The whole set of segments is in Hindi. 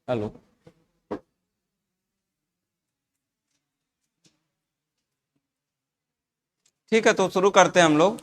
हेलो। ठीक है, तो शुरू करते हैं हम लोग।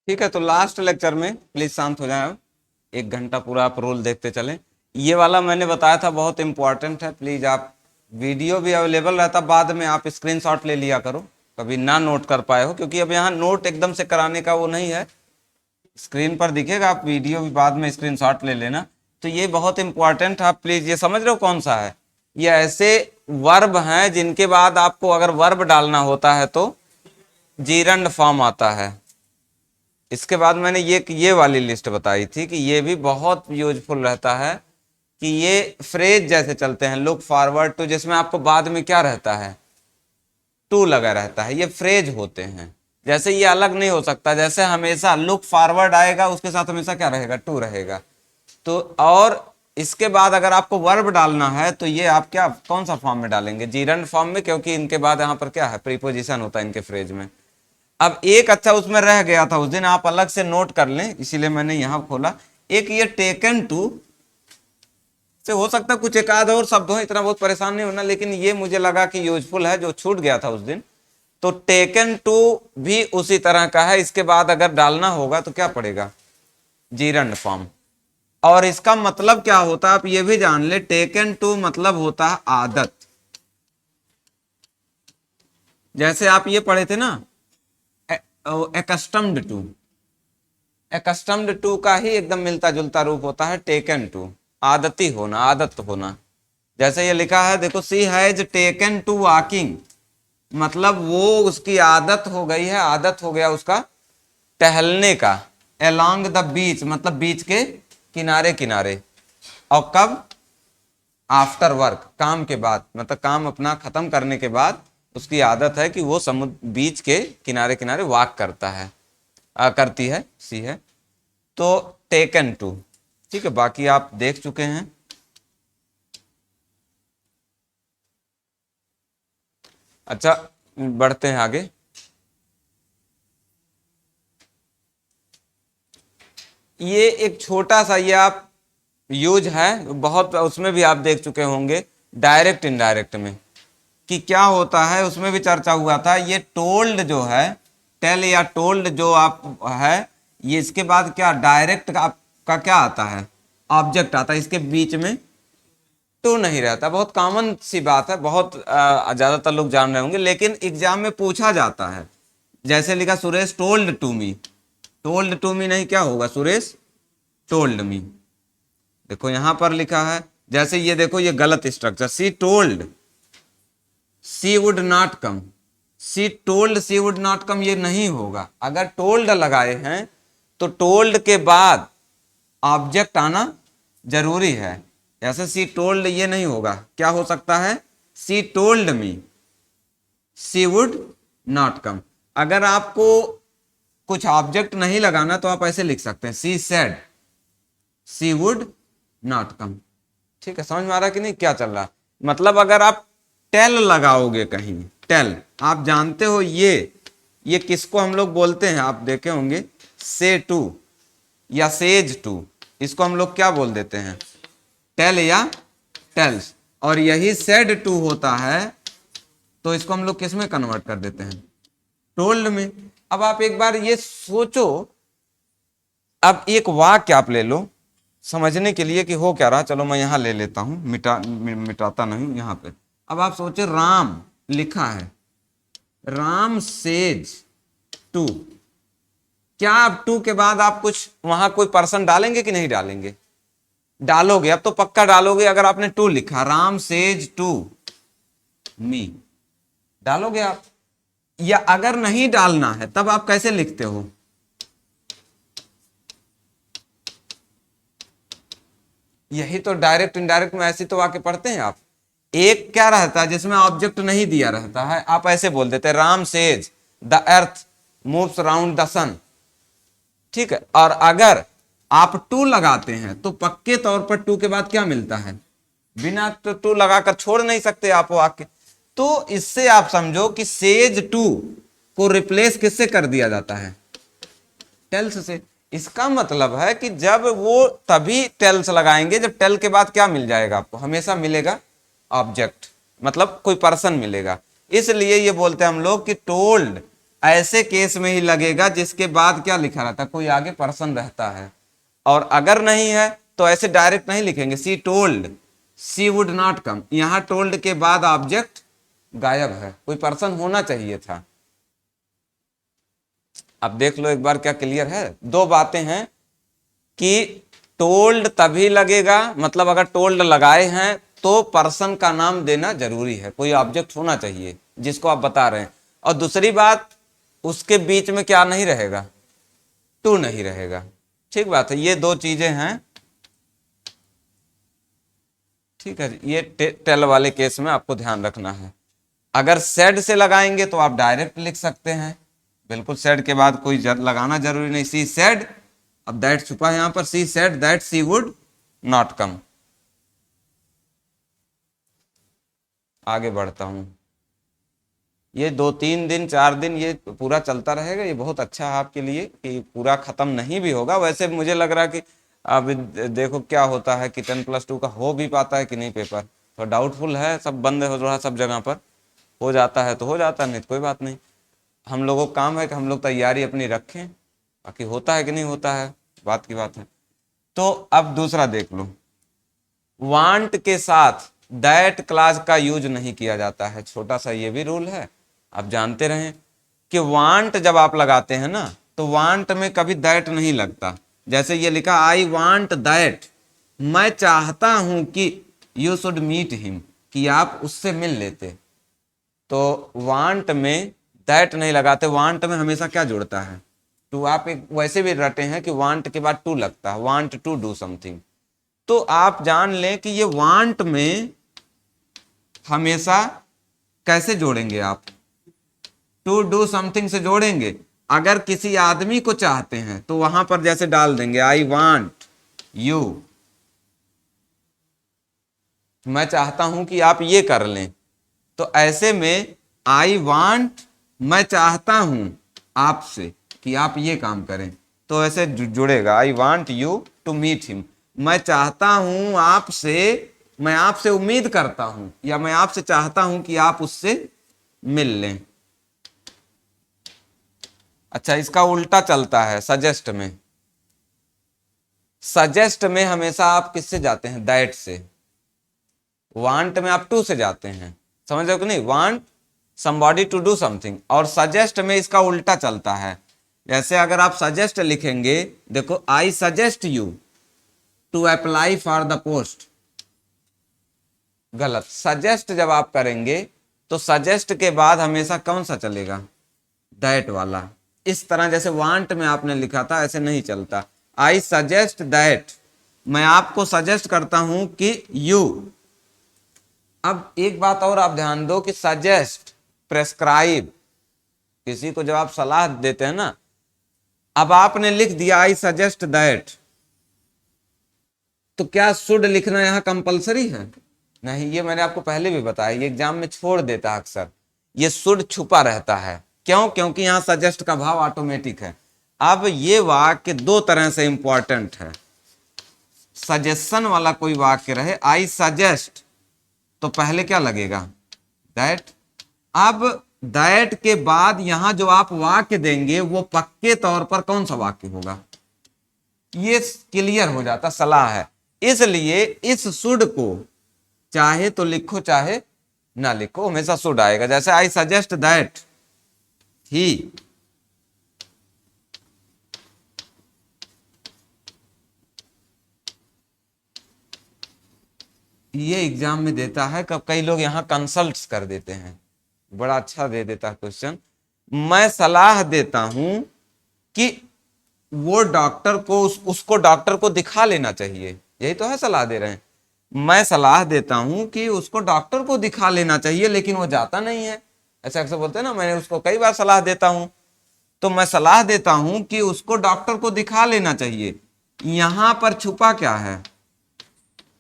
ठीक है, तो लास्ट लेक्चर में प्लीज शांत हो जाए अब। 1 घंटा पूरा आप रोल देखते चलें। ये वाला मैंने बताया था, बहुत इंपॉर्टेंट है। प्लीज आप, वीडियो भी अवेलेबल रहता, बाद में आप स्क्रीनशॉट ले लिया करो, कभी ना नोट कर पाए हो, क्योंकि अब यहाँ नोट एकदम से कराने का वो नहीं है। स्क्रीन पर दिखेगा, आप वीडियो भी बाद में स्क्रीनशॉट ले लेना। तो ये बहुत इंपॉर्टेंट है, आप प्लीज ये समझ रहे हो कौन सा है। ये ऐसे वर्ब हैं जिनके बाद आपको अगर वर्ब डालना होता है तो जीरंड फॉर्म आता है। इसके बाद मैंने ये वाली लिस्ट बताई थी कि ये भी बहुत यूजफुल रहता है, कि ये फ्रेज जैसे चलते हैं, लुक फॉरवर्ड टू, जिसमें आपको बाद में क्या रहता है, टू लगा रहता है। ये फ्रेज होते हैं। जैसे ये अलग नहीं हो सकता, जैसे हमेशा लुक फॉरवर्ड आएगा उसके साथ हमेशा क्या रहेगा, टू रहेगा। तो और इसके बाद अगर आपको वर्ब डालना है तो ये आप क्या कौन सा फॉर्म में डालेंगे, जीरंड फॉर्म में, क्योंकि इनके बाद यहाँ पर क्या है, प्रीपोजिशन होता है इनके फ्रेज में। अब एक अच्छा उसमें रह गया था उस दिन, आप अलग से नोट कर लें, इसीलिए मैंने यहां खोला। एक ये टेकन टू से हो सकता है कुछ एक आध और शब्द हो, इतना बहुत परेशान नहीं होना, लेकिन ये मुझे लगा कि यूजफुल है, जो छूट गया था उस दिन। तो टेकन टू भी उसी तरह का है, इसके बाद अगर डालना होगा तो क्या पड़ेगा, जीरंड फॉर्म। और इसका मतलब क्या होता है आप ये भी जान ले, टेकन टू मतलब होता है आदत। जैसे आप ये पढ़े थे ना, एकस्टम्ड टू, एकस्टम्ड टू का ही एकदम मिलता जुलता रूप होता है टेकन टू, आदती होना, आदत होना। जैसे ये लिखा है देखो, सी हैज टेकन टू वॉकिंग, मतलब वो उसकी आदत हो गई है, आदत हो गया उसका टहलने का। अलोंग द बीच मतलब बीच के किनारे किनारे। और कब, आफ्टर वर्क, काम के बाद, मतलब काम अपना खत्म करने के बाद उसकी आदत है कि वो समुद्र बीच के किनारे किनारे वॉक करता है, करती है, सी है। तो टेकन टू, ठीक है, बाकी आप देख चुके हैं। अच्छा, बढ़ते हैं आगे। ये एक छोटा सा ये आप यूज है, बहुत उसमें भी आप देख चुके होंगे, डायरेक्ट इनडायरेक्ट में, कि क्या होता है, उसमें भी चर्चा हुआ था। ये टोल्ड जो है, टेल या टोल्ड जो आप है, ये इसके बाद क्या डायरेक्ट आपका क्या आता है, ऑब्जेक्ट आता है, इसके बीच में टू नहीं रहता। बहुत कॉमन सी बात है, बहुत ज्यादातर लोग जान रहे होंगे, लेकिन एग्जाम में पूछा जाता है। जैसे लिखा Suresh told to me, told to me नहीं, क्या होगा, सुरेश टोल्ड मी। देखो यहां पर लिखा है, जैसे ये देखो, ये गलत structure, she told she would not come, she told she would not come, ये नहीं होगा। अगर टोल्ड लगाए हैं तो टोल्ड के बाद ऑब्जेक्ट आना जरूरी है। ऐसे सी टोल्ड ये नहीं होगा, क्या हो सकता है, she told me she would not come. अगर आपको कुछ ऑब्जेक्ट नहीं लगाना तो आप ऐसे लिख सकते हैं, she said she would not come. ठीक है, समझ में आ रहा कि नहीं क्या चल रहा। मतलब अगर आप टेल लगाओगे कहीं, टेल आप जानते हो, ये किसको हम लोग बोलते हैं, आप देखे होंगे, से टू या सेज टू, इसको हम लोग क्या बोल देते हैं, टेल या टेल्स। और यही सेड टू होता है, तो इसको हम लोग किस में कन्वर्ट कर देते हैं, टोल्ड में। अब आप एक बार ये सोचो, अब एक वाक्य आप ले लो समझने के लिए कि हो क्या रहा। चलो मैं यहां ले लेता हूं, मिटाता नहीं यहां पे। अब आप सोचे राम लिखा है, राम सेज टू। क्या अब टू के बाद आप कुछ वहां कोई पर्सन डालेंगे कि नहीं डालेंगे? डालोगे, अब तो पक्का डालोगे। अगर आपने टू लिखा, राम सेज टू मी, डालोगे आप। या अगर नहीं डालना है तब आप कैसे लिखते हो? यही तो डायरेक्ट इनडायरेक्ट में ऐसे तो वाक्य पढ़ते हैं आप। एक क्या रहता है जिसमें ऑब्जेक्ट नहीं दिया रहता है, आप ऐसे बोल देते हैं Ram says the earth moves round the sun, ठीक है। और अगर आप टू लगाते हैं तो पक्के तौर पर टू के बाद क्या मिलता है? बिना तो टू लगाकर छोड़ नहीं सकते आप वाक्य। तो इससे आप समझो कि सेज टू को रिप्लेस किससे कर दिया जाता है? टेल्स से। इसका मतलब है कि जब वो तभी टेल्स लगाएंगे जब टेल के बाद क्या मिल जाएगा आपको? हमेशा मिलेगा ऑब्जेक्ट, मतलब कोई पर्सन मिलेगा। इसलिए ये बोलते हैं हम लोग कि टोल्ड ऐसे केस में ही लगेगा जिसके बाद क्या लिखा रहता है? कोई आगे पर्सन रहता है। और अगर नहीं है तो ऐसे डायरेक्ट नहीं लिखेंगे, she told she would not come. यहां टोल्ड के बाद ऑब्जेक्ट गायब है, कोई पर्सन होना चाहिए था। अब देख लो एक बार, क्या क्लियर है? दो बातें हैं कि टोल्ड तभी लगेगा, मतलब अगर टोल्ड लगाए हैं तो पर्सन का नाम देना जरूरी है, कोई ऑब्जेक्ट होना चाहिए जिसको आप बता रहे हैं। और दूसरी बात, उसके बीच में क्या नहीं रहेगा? टू नहीं रहेगा। ठीक बात है, ये दो चीजें हैं। ठीक है, ये टेल वाले केस में आपको ध्यान रखना है। अगर सेड से लगाएंगे तो आप डायरेक्ट लिख सकते हैं, बिल्कुल सेड के बाद कोई लगाना जरूरी नहीं। सी सेड, अब दैट छुपा है यहां पर, she said that she would not come. आगे बढ़ता हूं। ये 2-3 दिन 4 दिन ये पूरा चलता रहेगा। ये बहुत अच्छा है आपके लिए कि पूरा खत्म नहीं भी होगा। वैसे मुझे लग रहा है कि अब देखो क्या होता है कि 10+2 का हो भी पाता है कि नहीं पेपर, तो डाउटफुल है। सब बंद हो रहा है सब जगह पर, हो जाता है तो हो जाता है, नहीं तो कोई बात नहीं। हम लोगों का काम है कि हम लोग तैयारी अपनी रखें, बाकी होता है कि नहीं होता है बात की बात है। तो अब दूसरा देख लो, वांट के साथ दैट क्लास का यूज नहीं किया जाता है। छोटा सा ये भी रूल है, आप जानते रहें कि वांट जब आप लगाते हैं ना तो वांट में कभी दैट नहीं लगता। जैसे ये लिखा आई वांट दैट, मैं चाहता हूं कि यू शुड मीट हिम, कि आप उससे मिल लेते। तो वांट में दैट नहीं लगाते, वांट में हमेशा क्या जुड़ता है? टू। आप एक वैसे भी रटे हैं कि वांट के बाद टू लगता है, वांट टू डू समथिंग। तो आप जान लें कि ये वांट में हमेशा कैसे जोड़ेंगे आप? टू डू समथिंग से जोड़ेंगे। अगर किसी आदमी को चाहते हैं तो वहां पर जैसे डाल देंगे आई वांट यू, मैं चाहता हूं कि आप ये कर लें। तो ऐसे में आई वांट, मैं चाहता हूं आपसे कि आप ये काम करें, तो ऐसे जुड़ेगा I want you to meet him. मैं चाहता हूं आपसे, मैं आपसे उम्मीद करता हूं, या मैं आपसे चाहता हूं कि आप उससे मिल लें। अच्छा, इसका उल्टा चलता है सजेस्ट में। सजेस्ट में हमेशा आप किससे जाते हैं? दैट से। वांट में आप टू से जाते हैं, समझ रहे हो कि नहीं? Want somebody to do something. और सजेस्ट में इसका उल्टा चलता है। जैसे अगर आप सजेस्ट लिखेंगे, देखो I suggest you to apply for the post, गलत। सजेस्ट जब आप करेंगे तो सजेस्ट के बाद हमेशा कौन सा चलेगा? दैट वाला। इस तरह जैसे वांट में आपने लिखा था ऐसे नहीं चलता। आई सजेस्ट दैट, मैं आपको सजेस्ट करता हूं कि यू। अब एक बात और आप ध्यान दो कि सजेस्ट, प्रेस्क्राइब, किसी को जब आप सलाह देते हैं ना, अब आपने लिख दिया आई सजेस्ट दैट, तो क्या शुड लिखना यहां कंपलसरी है? नहीं, ये मैंने आपको पहले भी बताया, ये एग्जाम में छोड़ देता है अक्सर। ये शुड छुपा रहता है, क्यों? क्योंकि यहां सजेस्ट का भाव ऑटोमेटिक है। अब ये वाक्य दो तरह से इंपॉर्टेंट है। सजेशन वाला कोई वाक्य रहे, आई सजेस्ट, तो पहले क्या लगेगा? दैट। अब दैट के बाद यहां जो आप वाक्य देंगे वो पक्के तौर पर कौन सा वाक्य होगा? ये क्लियर हो जाता, सलाह है। इसलिए इस शुड को चाहे तो लिखो चाहे ना लिखो, हमेशा शुड आएगा। जैसे आई सजेस्ट दैट ही। ये एग्जाम में देता है, कब कई लोग यहाँ कंसल्ट कर देते हैं, बड़ा अच्छा दे देता है क्वेश्चन। मैं सलाह देता हूं कि वो डॉक्टर को उसको डॉक्टर को दिखा लेना चाहिए, यही तो है सलाह दे रहे हैं। मैं सलाह देता हूं कि उसको डॉक्टर को दिखा लेना चाहिए, लेकिन वो जाता नहीं है। ऐसा अक्सर बोलते हैं ना, मैंने उसको कई बार सलाह देता हूं। तो मैं सलाह देता हूं कि उसको डॉक्टर को दिखा लेना चाहिए। यहां पर छुपा क्या है,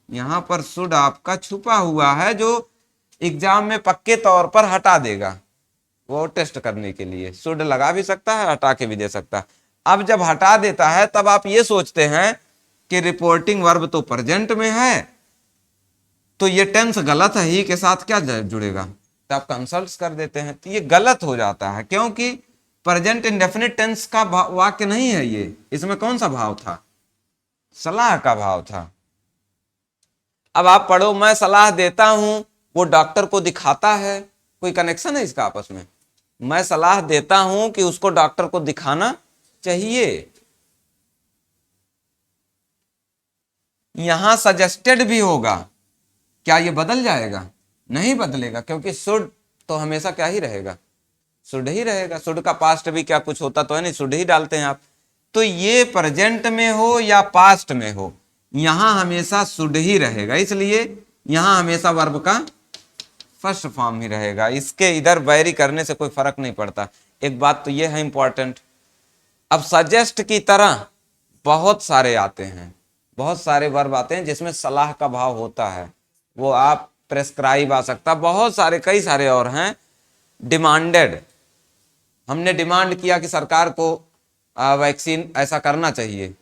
यहां पर शुड आपका छुपा हुआ है, जो एग्जाम में पक्के तौर पर हटा देगा। वो टेस्ट करने के लिए शुड लगा भी सकता है, हटा के भी दे सकता है। अब जब हटा देता है तब आप ये सोचते हैं कि रिपोर्टिंग वर्ब तो प्रेजेंट में है, तो ये टेंस गलत है, ही के साथ क्या जुड़ेगा, तो आप कंसल्ट कर देते हैं। तो ये गलत हो जाता है, क्योंकि प्रेजेंट इंडेफिनिट टेंस का वाक्य नहीं है ये। इसमें कौन सा भाव था, सलाह का भाव था। अब आप पढ़ो, मैं सलाह देता हूं, वो डॉक्टर को दिखाता है, कोई कनेक्शन है इसका आपस में। मैं सलाह देता हूं कि उसको डॉक्टर को दिखाना चाहिए। यहां सजेस्टेड भी होगा, क्या ये बदल जाएगा, नहीं बदलेगा, क्योंकि शुड तो हमेशा क्या ही रहेगा, शुड ही रहेगा। शुड का पास्ट भी क्या कुछ होता तो है नहीं, शुड ही डालते हैं आप। तो ये प्रेजेंट में हो या पास्ट में हो, यहां हमेशा शुड ही रहेगा, इसलिए यहां हमेशा वर्ब का फर्स्ट फॉर्म ही रहेगा। इसके इधर वैरी करने से कोई फर्क नहीं पड़ता। एक बात तो ये है इंपॉर्टेंट। अब सजेस्ट की तरह बहुत सारे आते हैं, बहुत सारे वर्ब आते हैं जिसमें सलाह का भाव होता है। वो आप प्रेस्क्राइब आ सकता, बहुत सारे कई सारे और हैं। डिमांडेड, हमने डिमांड किया कि सरकार को वैक्सीन ऐसा करना चाहिए,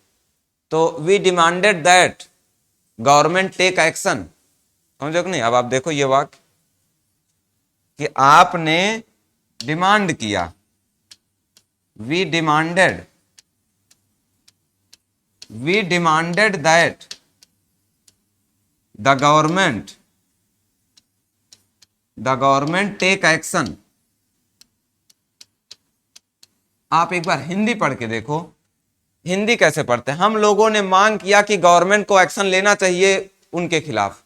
तो we demanded that government take action. समझो कि नहीं। अब आप देखो ये वाक्य कि आपने डिमांड किया, we demanded that the government take action. आप एक बार हिंदी पढ़ के देखो, हिंदी कैसे पढ़ते हैं। हम लोगों ने मांग किया कि गवर्नमेंट को एक्शन लेना चाहिए उनके खिलाफ,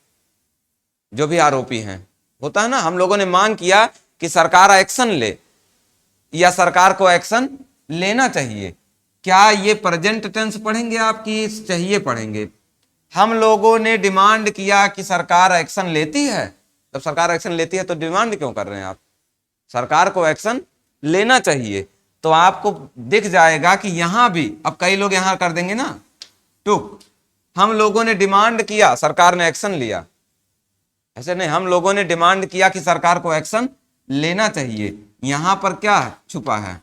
जो भी आरोपी हैं, होता है ना। हम लोगों ने मांग किया कि सरकार एक्शन ले, या सरकार को एक्शन लेना चाहिए। क्या ये प्रेजेंट टेंस पढ़ेंगे आप कि चाहिए पढ़ेंगे। हम लोगों ने डिमांड किया कि सरकार एक्शन लेती है। जब सरकार एक्शन लेती है तो डिमांड क्यों कर रहे हैं आप, सरकार को एक्शन लेना चाहिए। तो आपको दिख जाएगा कि यहां भी, अब कई लोग यहां कर देंगे ना टुक, हम लोगों ने डिमांड किया, सरकार ने एक्शन लिया। ऐसे नहीं, हम लोगों ने डिमांड किया कि सरकार को एक्शन लेना चाहिए। यहां पर क्या छुपा है,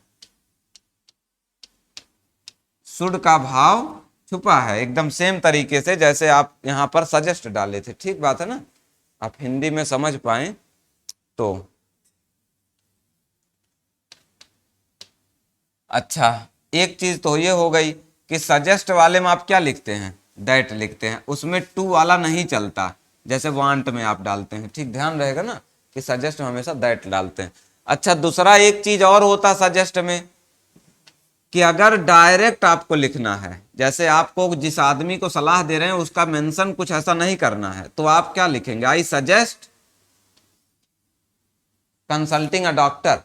शुड का भाव छुपा है, एकदम सेम तरीके से जैसे आप यहां पर सजेस्ट डाले थे। ठीक बात है ना, आप हिंदी में समझ पाए तो। अच्छा, एक चीज तो ये हो गई कि सजेस्ट वाले में आप क्या लिखते हैं, दैट लिखते हैं, उसमें टू वाला नहीं चलता, जैसे वांट में आप डालते हैं। ठीक ध्यान रहेगा ना कि सजेस्ट में हमेशा दैट डालते हैं। अच्छा, दूसरा एक चीज और होता सजेस्ट में कि अगर डायरेक्ट आपको लिखना है, जैसे आपको जिस आदमी को सलाह दे रहे हैं उसका मेंशन कुछ ऐसा नहीं करना है, तो आप क्या लिखेंगे, I suggest consulting a doctor.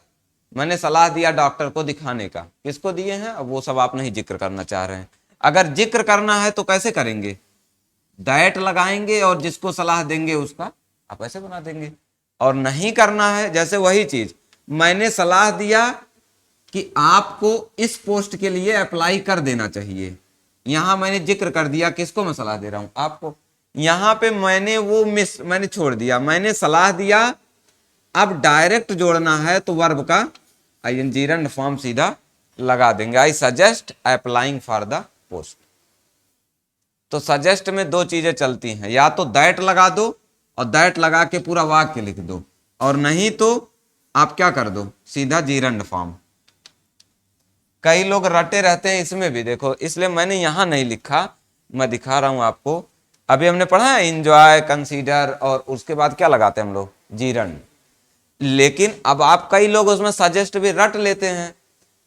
मैंने सलाह दिया डॉक्टर को दिखाने का, किसको दिए हैं अब वो सब आप नहीं जिक्र करना चाह रहे हैं। अगर जिक्र करना है तो कैसे करेंगे, दैट लगाएंगे और जिसको सलाह देंगे उसका आप ऐसे बना देंगे। और नहीं करना है, जैसे वही चीज, मैंने सलाह दिया कि आपको इस पोस्ट के लिए अप्लाई कर देना चाहिए, यहां मैंने जिक्र कर दिया, किसको मैं सलाह दे रहा हूं, आपको। यहां पे मैंने मैंने छोड़ दिया, मैंने सलाह दिया। अब डायरेक्ट जोड़ना है तो वर्ब का आईएनजी रन फॉर्म सीधा लगा देंगे, I suggest applying for the post. तो सजेस्ट में दो चीजें चलती हैं, या तो दैट लगा दो और दैट लगा के पूरा वाक्य लिख दो, और नहीं तो आप क्या कर दो, सीधा जीरंड फॉर्म। कई लोग रटे रहते हैं इसमें भी, देखो इसलिए मैंने यहां नहीं लिखा, मैं दिखा रहा हूं आपको। अभी हमने पढ़ा है इंजॉय, कंसीडर, और उसके बाद क्या लगाते हैं हम लोग, जीरंड। लेकिन अब आप कई लोग उसमें सजेस्ट भी रट लेते हैं,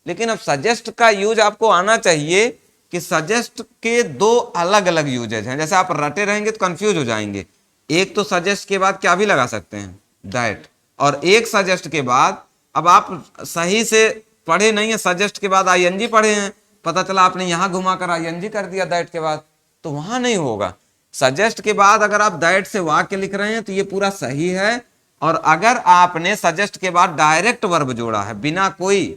लेकिन अब सजेस्ट का यूज आपको आना चाहिए कि सजेस्ट के दो अलग अलग यूजेज हैं। जैसे आप रटे रहेंगे तो कंफ्यूज हो जाएंगे। एक तो सजेस्ट के बाद क्या भी लगा सकते हैं, दैट, और एक सजेस्ट के बाद, अब आप सही से पढ़े नहीं है, सजेस्ट के बाद आईएनजी पढ़े हैं, पता चला आपने यहां घुमाकर आईएनजी कर दिया दैट के बाद, तो वहां नहीं होगा। सजेस्ट के बाद अगर आप दैट से वाक्य लिख रहे हैं तो ये पूरा सही है, और अगर आपने सजेस्ट के बाद डायरेक्ट वर्ब जोड़ा है बिना कोई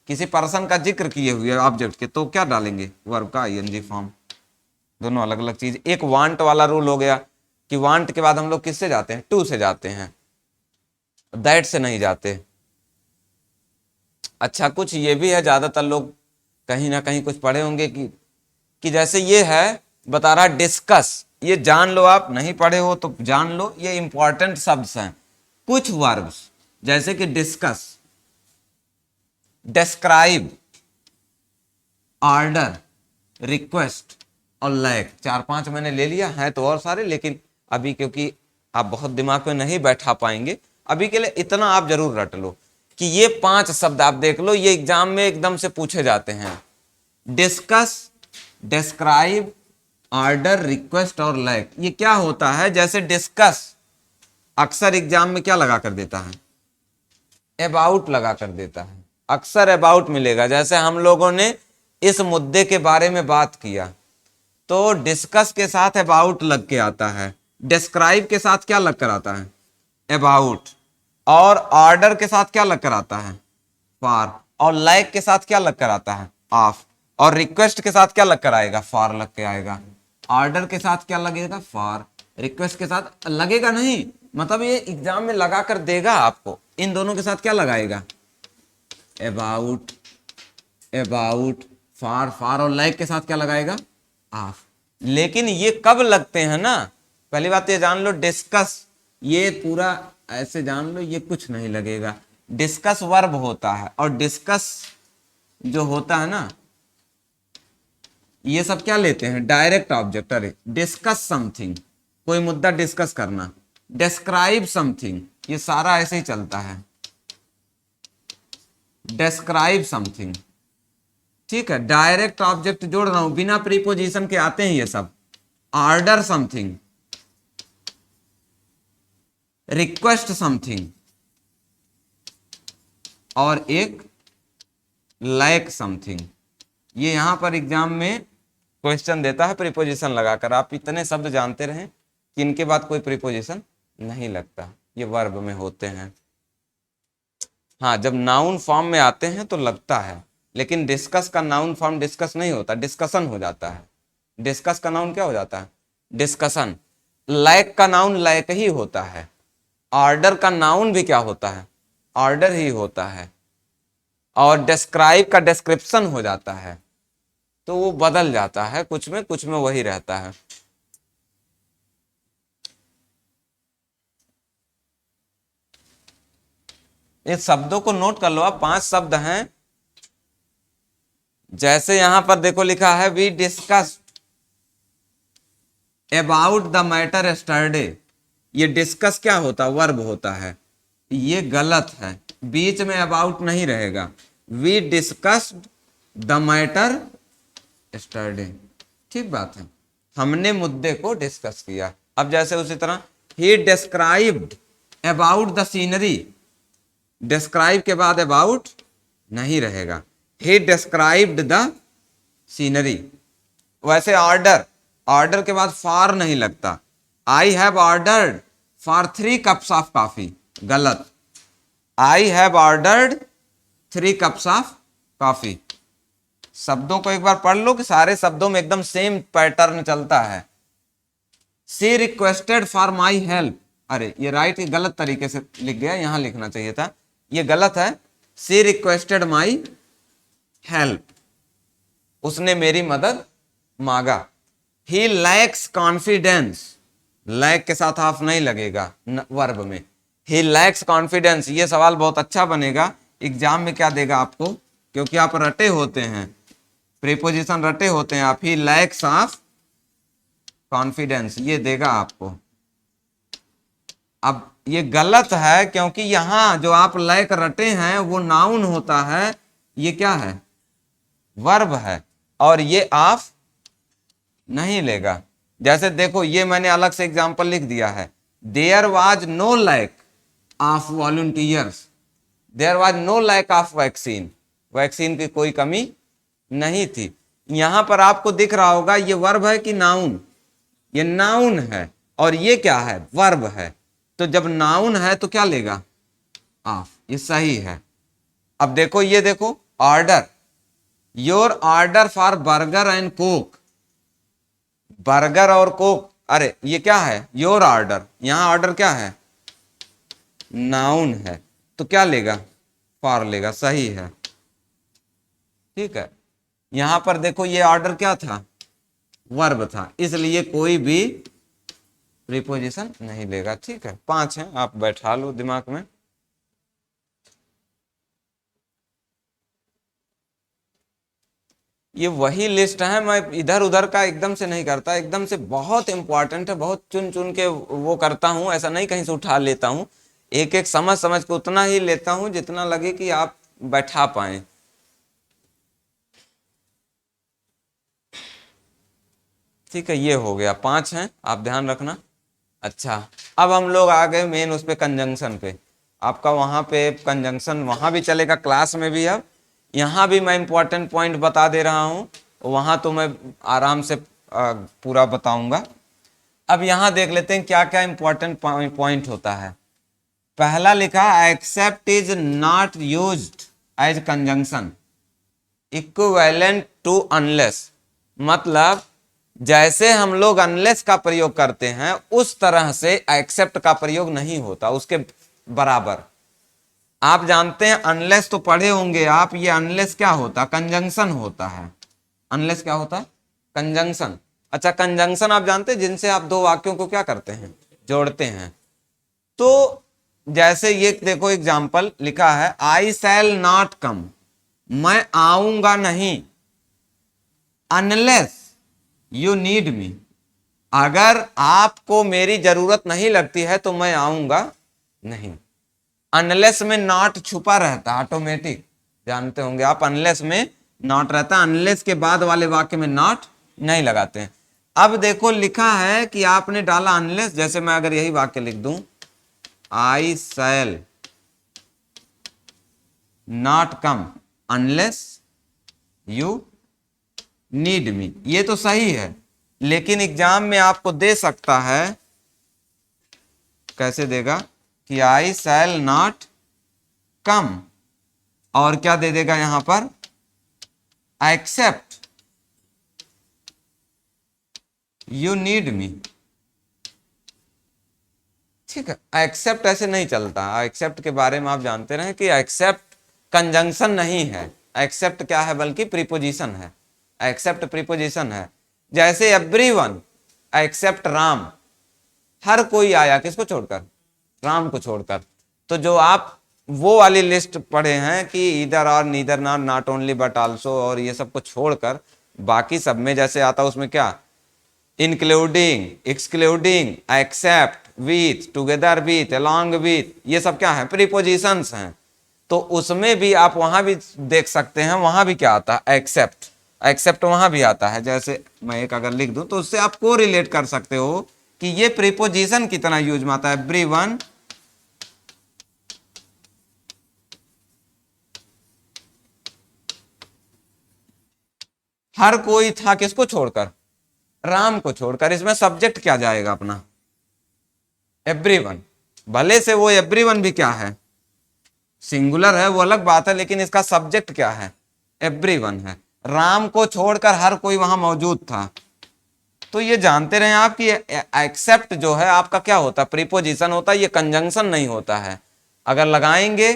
किसी पर्सन का जिक्र किए हुए ऑब्जेक्ट के, तो क्या डालेंगे, वर्ब का आईएनजी फॉर्म। दोनों अलग अलग चीज। एक वांट वाला रूल हो गया कि वांट के बाद हम लोग किससे जाते हैं, टू से जाते हैं, दैट से नहीं जाते। अच्छा, कुछ ये भी है, ज्यादातर लोग कहीं ना कहीं कुछ पढ़े होंगे कि जैसे ये है, बता रहा डिस्कस, ये जान लो, आप नहीं पढ़े हो तो जान लो, ये इंपॉर्टेंट शब्द हैं। कुछ वर्ब्स जैसे कि डिस्कस, डिस्क्राइब, ऑर्डर, रिक्वेस्ट और लाइक, 4-5 मैंने ले लिया है, तो और सारे, लेकिन अभी क्योंकि आप बहुत दिमाग में नहीं बैठा पाएंगे, अभी के लिए इतना आप जरूर रट लो कि ये 5 शब्द आप देख लो, ये एग्जाम में एकदम से पूछे जाते हैं। डिस्कस, डिस्क्राइब, ऑर्डर, रिक्वेस्ट और लाइक। ये क्या होता है, जैसे डिस्कस अक्सर एग्जाम में क्या लगा कर देता है, अबाउट लगा कर देता है, अक्सर अबाउट मिलेगा। जैसे हम लोगों ने इस मुद्दे के बारे में बात किया, तो डिस्कस के साथ अबाउट लग के आता है, डिस्क्राइब के साथ क्या लग कर आता है, अबाउट, और ऑर्डर के साथ क्या लग कर आता है, फॉर, और लाइक के साथ क्या लग कर आता है, ऑफ, और रिक्वेस्ट के साथ क्या लग कर आएगा, फॉर लग के आएगा। ऑर्डर के साथ क्या लगेगा, फॉर, रिक्वेस्ट के साथ लगेगा नहीं, मतलब ये एग्जाम में लगा कर देगा आपको, इन दोनों के साथ क्या लगाएगा, अबाउट, अबाउट, फॉर, फॉर, और लाइक के साथ क्या लगाएगा, ऑफ। लेकिन ये कब लगते हैं ना, पहली बात ये जान लो, डिस्कस, ये पूरा ऐसे जान लो, ये कुछ नहीं लगेगा। डिस्कस वर्ब होता है, और डिस्कस जो होता है ना, ये सब क्या लेते हैं, डायरेक्ट ऑब्जेक्ट। अरे डिस्कस समथिंग, कोई मुद्दा डिस्कस करना, डिस्क्राइब समथिंग, ये सारा ऐसे ही चलता है, डिस्क्राइब समथिंग, ठीक है, डायरेक्ट ऑब्जेक्ट जोड़ रहा हूं, बिना प्रीपोजिशन के आते हैं ये सब। ऑर्डर समथिंग, रिक्वेस्ट समथिंग, और एक लाइक समथिंग। ये यहां पर एग्जाम में क्वेश्चन देता है प्रीपोजिशन लगाकर, आप इतने शब्द जानते रहें कि इनके बाद कोई प्रीपोजिशन नहीं लगता, ये वर्ब में होते हैं। हाँ, जब नाउन फॉर्म में आते हैं तो लगता है, लेकिन डिस्कस का नाउन फॉर्म डिस्कस नहीं होता, डिस्कशन हो जाता है। डिस्कस का नाउन क्या हो जाता है, डिस्कशन। लाइक का नाउन लाइक ही होता है। ऑर्डर का नाउन भी क्या होता है, ऑर्डर ही होता है। और डिस्क्राइब का डिस्क्रिप्शन हो जाता है, तो वो बदल जाता है, कुछ में वही रहता है। इस शब्दों को नोट कर लो आप, 5 शब्द हैं। जैसे यहां पर देखो लिखा है, we discussed about the matter yesterday. ये डिस्कस क्या होता है, वर्ब होता है, ये गलत है, बीच में अबाउट नहीं रहेगा। We discussed the matter yesterday, ठीक बात है, हमने मुद्दे को डिस्कस किया। अब जैसे उसी तरह, he described about the scenery, describe के बाद अबाउट नहीं रहेगा, ही डिस्क्राइब्ड द सीनरी। वैसे ऑर्डर, ऑर्डर के बाद फॉर नहीं लगता, I have ordered for 3 cups of coffee, गलत, I have ordered 3 cups of coffee. शब्दों को एक बार पढ़ लो कि सारे शब्दों में एकदम सेम पैटर्न चलता है। She requested for my help, अरे ये राइट, गलत तरीके से लिख गया, यहां लिखना चाहिए था, ये गलत है। शी रिक्वेस्टेड माई हेल्प, उसने मेरी मदद मांगा। ही लैक्स कॉन्फिडेंस, लैक के साथ ऑफ नहीं लगेगा वर्ब में, ही लैक्स कॉन्फिडेंस। ये सवाल बहुत अच्छा बनेगा, एग्जाम में क्या देगा आपको, क्योंकि आप रटे होते हैं, प्रीपोजिशन रटे होते हैं आप, ही लैक्स ऑफ कॉन्फिडेंस, ये देगा आपको। अब ये गलत है, क्योंकि यहां जो आप लाइक रटे हैं वो नाउन होता है, ये क्या है, वर्ब है, और ये आप नहीं लेगा। जैसे देखो, ये मैंने अलग से एग्जांपल लिख दिया है, there was no lack of volunteers, there was no lack of vaccine, vaccine की कोई कमी नहीं थी। यहां पर आपको दिख रहा होगा ये वर्ब है कि नाउन, ये नाउन है, और ये क्या है, वर्ब है। तो जब नाउन है तो क्या लेगा, ऑफ, ये सही है। अब देखो, ये देखो, order, your order for burger and Coke, burger और कोक, अरे ये क्या है, योर ऑर्डर, यहां ऑर्डर क्या है, नाउन है, तो क्या लेगा, फॉर लेगा, सही है। ठीक है, यहां पर देखो ये ऑर्डर क्या था, वर्ब था, इसलिए कोई भी प्रीपोजिशन नहीं लेगा। ठीक है, 5 है, आप बैठा लो दिमाग में। ये वही लिस्ट है, मैं इधर उधर का एकदम से नहीं करता, एकदम से बहुत इंपॉर्टेंट है, बहुत चुन चुन के वो करता हूं, ऐसा नहीं कहीं से उठा लेता हूं, एक एक समझ समझ के उतना ही लेता हूं जितना लगे कि आप बैठा पाए। ठीक है, ये हो गया, 5 हैं, आप ध्यान रखना। अच्छा, अब हम लोग आ गए मेन उस पे, कंजंक्शन पे। आपका वहां पे कंजंक्शन वहां भी चलेगा, क्लास में भी। अब यहाँ भी मैं इंपॉर्टेंट पॉइंट बता दे रहा हूँ, वहां तो मैं आराम से पूरा बताऊंगा। अब यहाँ देख लेते हैं क्या क्या इंपॉर्टेंट पॉइंट होता है। पहला लिखा, except is not used as conjunction equivalent to unless, मतलब जैसे हम लोग अनलेस का प्रयोग करते हैं उस तरह से एक्सेप्ट का प्रयोग नहीं होता, उसके बराबर। आप जानते हैं अनलेस तो पढ़े होंगे आप, ये अनलेस क्या होता, कंजंक्शन होता है। अनलेस क्या होता है, कंजंक्शन। अच्छा, कंजंक्शन आप जानते हैं, जिनसे आप दो वाक्यों को क्या करते हैं, जोड़ते हैं। तो जैसे ये देखो एग्जाम्पल लिखा है, आई शैल नॉट कम, मैं आऊंगा नहीं, अनलेस यू नीड मी, अगर आपको मेरी जरूरत नहीं लगती है तो मैं आऊंगा नहीं। अनलेस में नॉट छुपा रहता है ऑटोमेटिक, जानते होंगे आप, अनलेस में नॉट रहता है, अनलेस के बाद वाले वाक्य में नॉट नहीं लगाते हैं। अब देखो लिखा है कि आपने डाला अनलेस, जैसे मैं अगर यही वाक्य लिख दूं, I shall not come unless you need me, ये तो सही है, लेकिन एग्जाम में आपको दे सकता है, कैसे देगा, कि आई शैल नॉट कम, और क्या दे देगा यहां पर, एक्सेप्ट यू नीड मी। ठीक है, एक्सेप्ट ऐसे नहीं चलता, एक्सेप्ट के बारे में आप जानते रहे कि एक्सेप्ट कंजंक्शन नहीं है, एक्सेप्ट क्या है, बल्कि प्रीपोजिशन है, एक्सेप्ट प्रीपोजिशन है। जैसे एवरीवन एक्सेप्ट राम, हर कोई आया, किसको छोड़कर, राम को छोड़कर। तो जो आप वो वाली लिस्ट पढ़े हैं कि इधर और neither not, not only but also, और ये सब को छोड़कर बाकी सब में जैसे आता है, उसमें क्या, including, excluding, except, with, together with, along with, ये सब क्या है, प्रीपोजिशंस हैं। तो उसमें भी आप वहां भी देख सकते हैं, वहां भी क्या आता है, एक्सेप्ट, एक्सेप्ट वहां भी आता है। जैसे मैं एक अगर लिख दूं तो उससे आप को रिलेट कर सकते हो कि ये प्रीपोजिशन कितना यूज में आता है, एवरीवन हर कोई था, किसको छोड़कर, राम को छोड़कर। इसमें सब्जेक्ट क्या जाएगा अपना, एवरीवन, भले से वो एवरीवन भी क्या है, सिंगुलर है, वो अलग बात है, लेकिन इसका सब्जेक्ट क्या है, एवरीवन है। राम को छोड़कर हर कोई वहां मौजूद था। तो ये जानते रहे आप कि एक्सेप्ट जो है आपका क्या होता है, प्रीपोजिशन होता है, ये कंजंक्शन नहीं होता है। अगर लगाएंगे,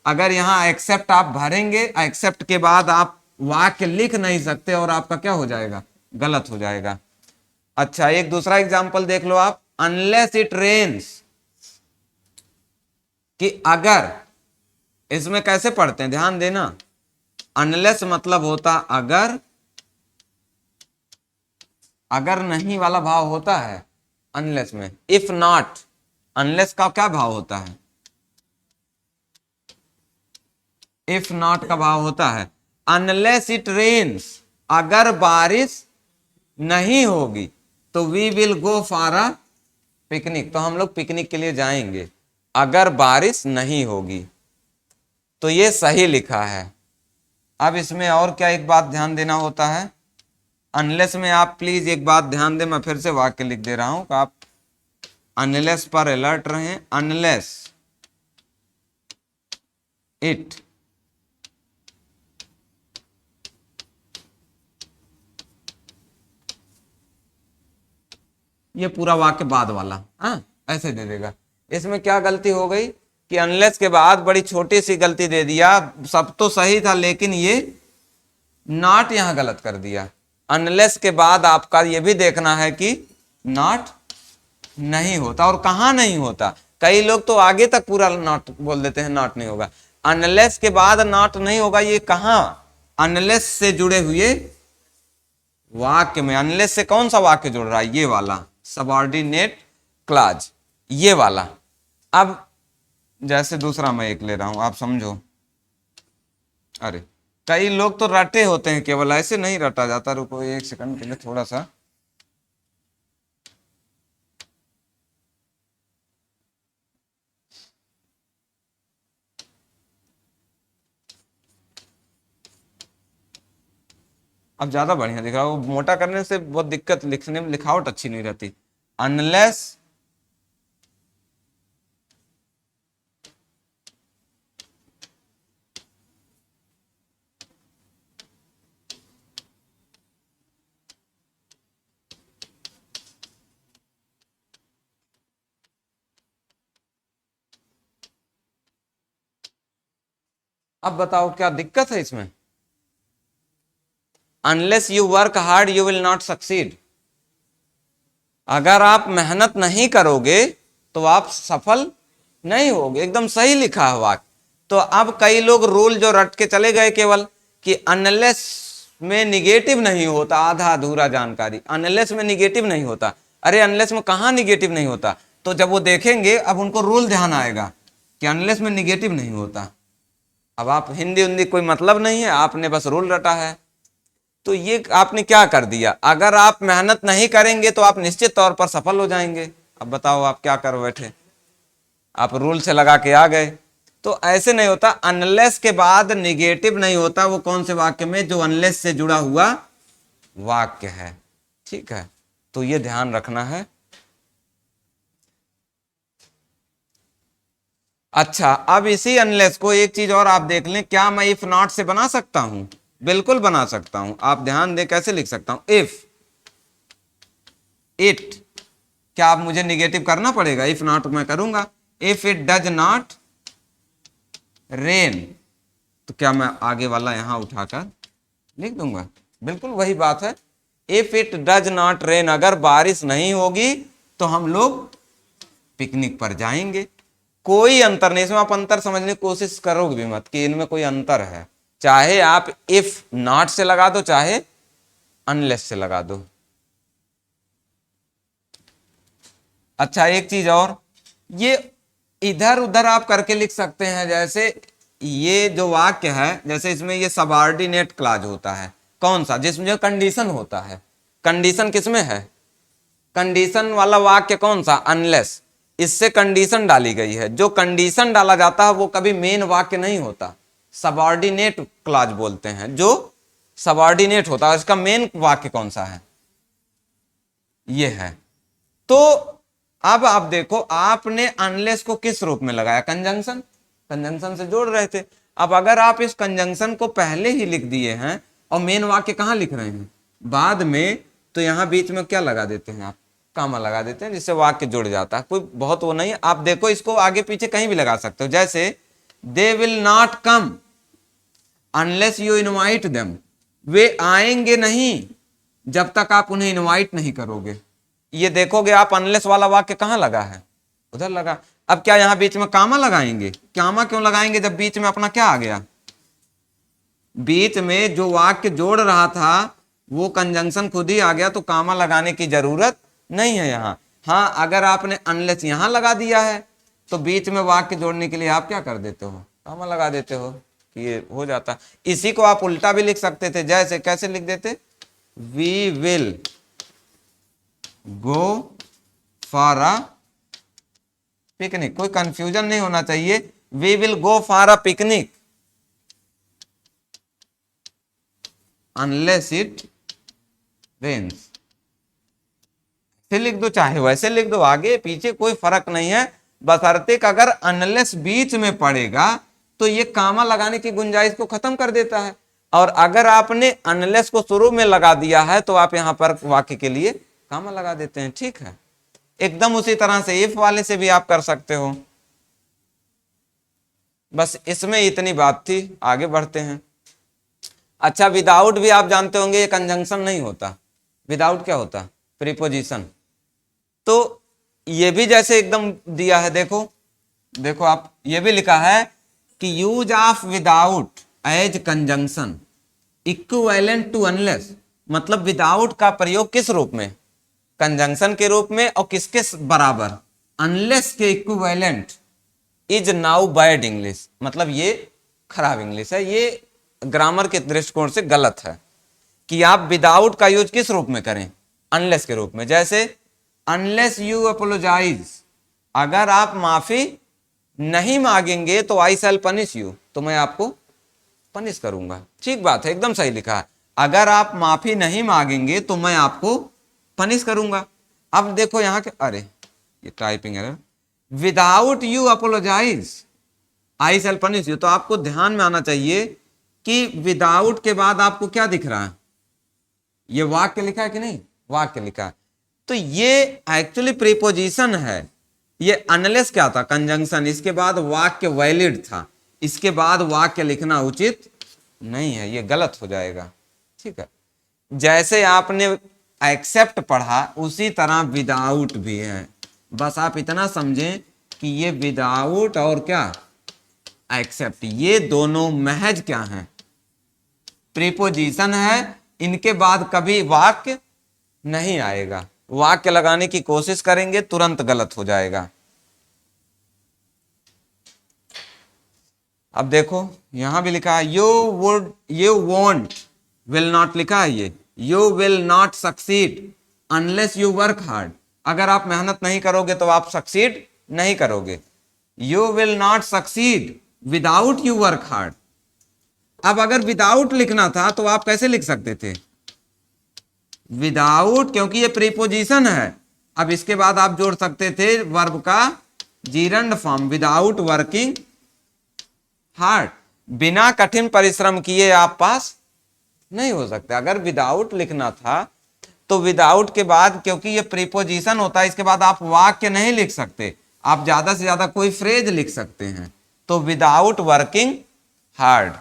अगर यहां एक्सेप्ट आप भरेंगे, एक्सेप्ट के बाद आप वाक्य लिख नहीं सकते, और आपका क्या हो जाएगा, गलत हो जाएगा। अच्छा, एक दूसरा एग्जाम्पल देख लो आप, अनलेस इट रेन्स, कि अगर, इसमें कैसे पढ़ते हैं ध्यान देना, अनलेस मतलब होता अगर, अगर नहीं वाला भाव होता है अनलेस में, इफ नॉट, अनलेस का क्या भाव होता है? इफ नॉट का भाव होता है अनलेस इट रेन्स, अगर बारिश नहीं होगी तो we will go for a picnic, तो हम लोग पिकनिक के लिए जाएंगे। अगर बारिश नहीं होगी, तो ये सही लिखा है। अब इसमें और क्या एक बात ध्यान देना होता है, अनलेस में आप प्लीज एक बात ध्यान दें, मैं फिर से वाक्य लिख दे रहा हूं कि आप अनलेस पर अलर्ट रहें। अनलेस इट ये पूरा वाक्य बाद वाला हाँ ऐसे दे देगा। इसमें क्या गलती हो गई कि अनलेस के बाद बड़ी छोटी सी गलती दे दिया, सब तो सही था लेकिन ये नॉट यहां गलत कर दिया। अनलेस के बाद आपका ये भी देखना है कि नॉट नहीं होता, और कहां नहीं होता। कई लोग तो आगे तक पूरा नॉट बोल देते हैं, नॉट नहीं होगा। अनलेस के बाद नॉट नहीं होगा, ये कहां? अनलेस से जुड़े हुए वाक्य में। अनलेस से कौन सा वाक्य जुड़ रहा है? ये वाला सबऑर्डिनेट क्लॉज, ये वाला। अब जैसे दूसरा मैं एक ले रहा हूं, आप समझो। अरे कई लोग तो रटे होते हैं, केवल ऐसे नहीं रटा जाता। रुको एक सेकंड के लिए थोड़ा सा, अब ज्यादा बढ़िया दिख रहा है। वो मोटा करने से बहुत दिक्कत, लिखने में लिखावट अच्छी नहीं रहती। अनलेस अब बताओ क्या दिक्कत है इसमें? Unless you work hard you will not succeed. अगर आप मेहनत नहीं करोगे तो आप सफल नहीं होगे। एकदम सही लिखा है वाक्य। तो अब कई लोग रूल जो रट के चले गए केवल कि अनलेस में निगेटिव नहीं होता, आधा अधूरा जानकारी। अनलेस में निगेटिव नहीं होता, अरे अनलेस में कहां निगेटिव नहीं होता? तो जब वो देखेंगे अब उनको रूल ध्यान आएगा कि अनलेस में निगेटिव नहीं होता। अब आप हिंदी उंदी कोई मतलब नहीं है, आपने बस रूल रटा है। तो ये आपने क्या कर दिया? अगर आप मेहनत नहीं करेंगे तो आप निश्चित तौर पर सफल हो जाएंगे। अब बताओ आप क्या कर बैठे, आप रूल से लगा के आ गए। तो ऐसे नहीं होता। अनलेस के बाद निगेटिव नहीं होता, वो कौन से वाक्य में? जो अनलेस से जुड़ा हुआ वाक्य है। ठीक है, तो ये ध्यान रखना है। अच्छा, अब इसी अनलेस को एक चीज और आप देख लें, क्या मैं इफ नॉट से बना सकता हूं? बिल्कुल बना सकता हूं। आप ध्यान दें कैसे लिख सकता हूं। इफ इट, क्या आप मुझे निगेटिव करना पड़ेगा? इफ नॉट मैं करूंगा। If it does not rain, तो क्या मैं आगे वाला यहां उठाकर लिख दूंगा? बिल्कुल वही बात है। If it does not rain, अगर बारिश नहीं होगी तो हम लोग पिकनिक पर जाएंगे। कोई अंतर नहीं इसमें। आप अंतर समझने की कोशिश करोगे भी मत कि इनमें कोई अंतर है। चाहे आप इफ नॉट से लगा दो, चाहे अनलेस से लगा दो। अच्छा एक चीज और, ये इधर उधर आप करके लिख सकते हैं। जैसे ये जो वाक्य है, जैसे इसमें ये सबऑर्डिनेट क्लॉज होता है, कौन सा? जिसमें जो कंडीशन होता है। कंडीशन किसमें है? कंडीशन वाला वाक्य कौन सा? अनलेस। इससे कंडीशन डाली गई है। जो कंडीशन डाला जाता है वो कभी मेन वाक्य नहीं होता, सबऑर्डिनेट क्लॉज बोलते हैं। जो सबऑर्डिनेट होता है इसका मेन वाक्य कौन सा है? ये है। तो अब आप देखो, आपने अनलेस को किस रूप में लगाया? कंजंक्शन। कंजंक्शन से जोड़ रहे थे। अब अगर आप इस कंजंक्शन को पहले ही लिख दिए हैं और मेन वाक्य कहां लिख रहे हैं? बाद में, तो यहां बीच में क्या लगा देते हैं आप? कामा लगा देते हैं, जिससे वाक्य जुड़ जाता है। कोई बहुत वो नहीं है। आप देखो इसको आगे पीछे कहीं भी लगा सकते हो। जैसे they will not come unless you invite them, वे आएंगे नहीं जब तक आप उन्हें इनवाइट नहीं करोगे। ये देखोगे आप, अनलेस वाला वाक्य कहां लगा है? उधर लगा। अब क्या यहां बीच में कामा लगाएंगे? कामा क्यों लगाएंगे जब बीच में अपना क्या आ गया? बीच में जो वाक्य जोड़ रहा था वो कंजंक्शन खुद ही आ गया, तो कामा लगाने की जरूरत नहीं है यहां। हाँ, अगर आपने अनलेस यहां लगा दिया है तो बीच में वाक्य जोड़ने के लिए आप क्या कर देते हो, कॉमा लगा देते हो कि ये हो जाता। इसी को आप उल्टा भी लिख सकते थे, जैसे कैसे लिख देते, we will go for a picnic. कोई कंफ्यूजन नहीं होना चाहिए, we will go for a picnic unless it rains. ऐसे लिख दो चाहे वैसे लिख दो, आगे पीछे कोई फर्क नहीं है, बशर्ते अगर अनलेस बीच में पड़ेगा तो ये कामा लगाने की गुंजाइश को खत्म कर देता है। और अगर आपने अनलेस को शुरू में लगा दिया है तो आप यहां पर वाक्य के लिए कामा लगा देते हैं। ठीक है, एकदम उसी तरह से इफ वाले से भी आप कर सकते हो। बस इसमें इतनी बात थी, आगे बढ़ते हैं। अच्छा, विदाउट भी आप जानते होंगे ये कंजंक्शन नहीं होता। विदाउट क्या होता, प्रीपोजिशन। तो ये भी जैसे एकदम दिया है, देखो देखो आप, ये भी लिखा है कि use of without as conjunction equivalent to unless. मतलब विदाउट का प्रयोग किस रूप में, कंजंक्शन के रूप में, और किसके बराबर, अनलेस के equivalent. Is now bad English, मतलब ये खराब इंग्लिश है, ये ग्रामर के दृष्टिकोण से गलत है कि आप विदाउट का यूज किस रूप में करें, अनलेस के रूप में। जैसे अनलेस यू अपोलोजाइज, अगर आप माफी नहीं मांगेंगे तो आई शैल पनिश यू, तो मैं आपको पनिश करूंगा। ठीक बात है, एकदम सही लिखा है, अगर आप माफी नहीं मांगेंगे तो मैं आपको पनिश करूंगा। अब देखो यहां के, अरे ये typing error, without you apologise I shall punish you. तो आपको ध्यान में आना चाहिए कि विदाउट के बाद आपको क्या दिख रहा है, ये वाक्य लिखा है कि नहीं, वाक्य लिखा है। तो ये एक्चुअली प्रीपोजिशन है, ये अनलेस क्या था, कंजंक्शन, इसके बाद वाक्य वैलिड था, इसके बाद वाक्य लिखना उचित नहीं है, ये गलत हो जाएगा। ठीक है, जैसे आपने एक्सेप्ट पढ़ा उसी तरह विदाउट भी है। बस आप इतना समझें कि ये विदाउट और क्या, एक्सेप्ट, ये दोनों महज क्या हैं, प्रीपोजिशन है। इनके बाद कभी वाक्य नहीं आएगा, वाक्य लगाने की कोशिश करेंगे तुरंत गलत हो जाएगा। अब देखो यहां भी लिखा है you would, you won't, will not लिखा है, ये you will not succeed unless you work hard. अगर आप मेहनत नहीं करोगे तो आप सक्सीड नहीं करोगे। You will not succeed without you work hard. अब अगर विदाउट लिखना था तो आप कैसे लिख सकते थे, विदाउट, क्योंकि ये प्रीपोजिशन है। अब इसके बाद आप जोड़ सकते थे वर्ब का gerund form, without working hard, बिना कठिन परिश्रम किए आप पास नहीं हो सकते। अगर विदाउट लिखना था तो विदाउट के बाद, क्योंकि ये प्रीपोजिशन होता है, इसके बाद आप वाक्य नहीं लिख सकते, आप ज्यादा से ज्यादा कोई फ्रेज लिख सकते हैं। तो विदाउट वर्किंग हार्ड।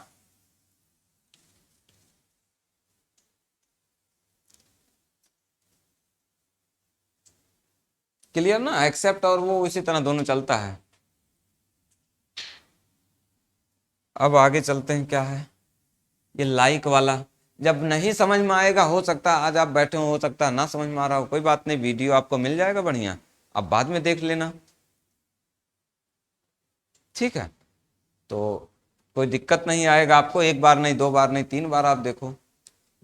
क्लियर ना, एक्सेप्ट और वो इसी तरह दोनों चलता है। अब आगे चलते हैं, क्या है ये लाइक वाला। जब नहीं समझ में आएगा, हो सकता है आज आप बैठे हो सकता है ना समझ में आ रहा हो, कोई बात नहीं, वीडियो आपको मिल जाएगा बढ़िया, अब बाद में देख लेना। ठीक है, तो कोई दिक्कत नहीं आएगा आपको, एक बार नहीं, दो बार नहीं, तीन बार आप देखो,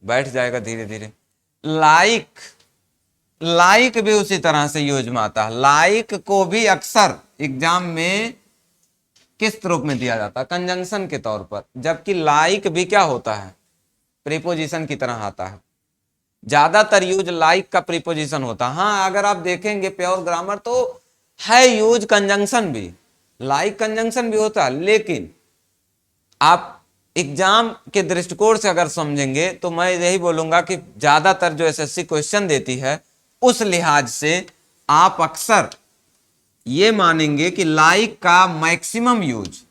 बैठ जाएगा धीरे धीरे। लाइक, लाइक भी उसी तरह से यूज में आता है। लाइक को भी अक्सर एग्जाम में किस रूप में दिया जाता है, कंजंक्शन के तौर पर, जबकि लाइक भी क्या होता है, प्रीपोजिशन की तरह आता है। ज्यादातर यूज लाइक का प्रीपोजिशन होता है। हाँ, अगर आप देखेंगे प्योर ग्रामर तो है यूज कंजंक्शन भी, लाइक कंजंक्शन भी होता है, लेकिन आप एग्जाम के दृष्टिकोण से अगर समझेंगे तो मैं यही बोलूंगा कि ज्यादातर जो एसएससी क्वेश्चन देती है उस लिहाज से आप अक्सर ये मानेंगे कि लाइक का मैक्सिमम यूज,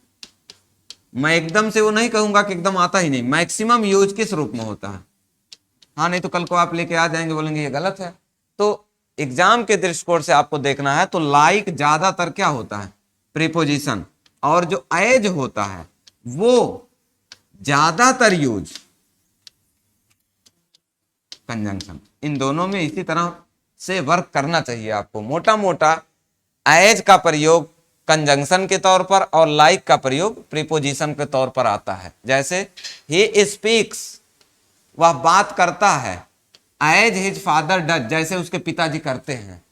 मैं एकदम से वो नहीं कहूंगा कि एकदम आता ही नहीं, मैक्सिमम यूज किस रूप में होता है। हाँ, नहीं तो कल को आप लेके आ जाएंगे, बोलेंगे ये गलत है। तो एग्जाम के दृष्टिकोण से आपको देखना है तो लाइक ज्यादातर क्या होता है, प्रीपोजिशन, और जो एज होता है वो ज्यादातर यूज कंजंक्शन। इन दोनों में इसी तरह से वर्क करना चाहिए आपको। मोटा मोटा एज का प्रयोग कंजंक्शन के तौर पर और लाइक का प्रयोग प्रीपोजिशन के तौर पर आता है। जैसे ही स्पीक्स, वह बात करता है, एज हिज फादर डज, जैसे उसके पिताजी करते हैं।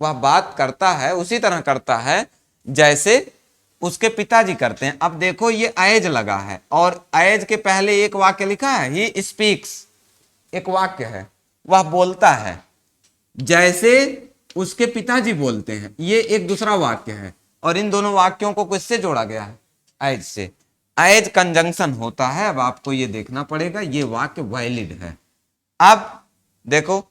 वह बात करता है उसी तरह करता है जैसे उसके पिताजी करते हैं। अब देखो ये एज लगा है और एज के पहले एक वाक्य लिखा है, ही स्पीक्स, एक वाक्य है, वह बोलता है जैसे उसके पिताजी बोलते हैं, ये एक दूसरा वाक्य है। और इन दोनों वाक्यों को किससे जोड़ा गया है? एज से। एज कंजंक्शन होता है। अब आपको ये देखना पड़ेगा ये वाक्य वैलिड है। अब देखो,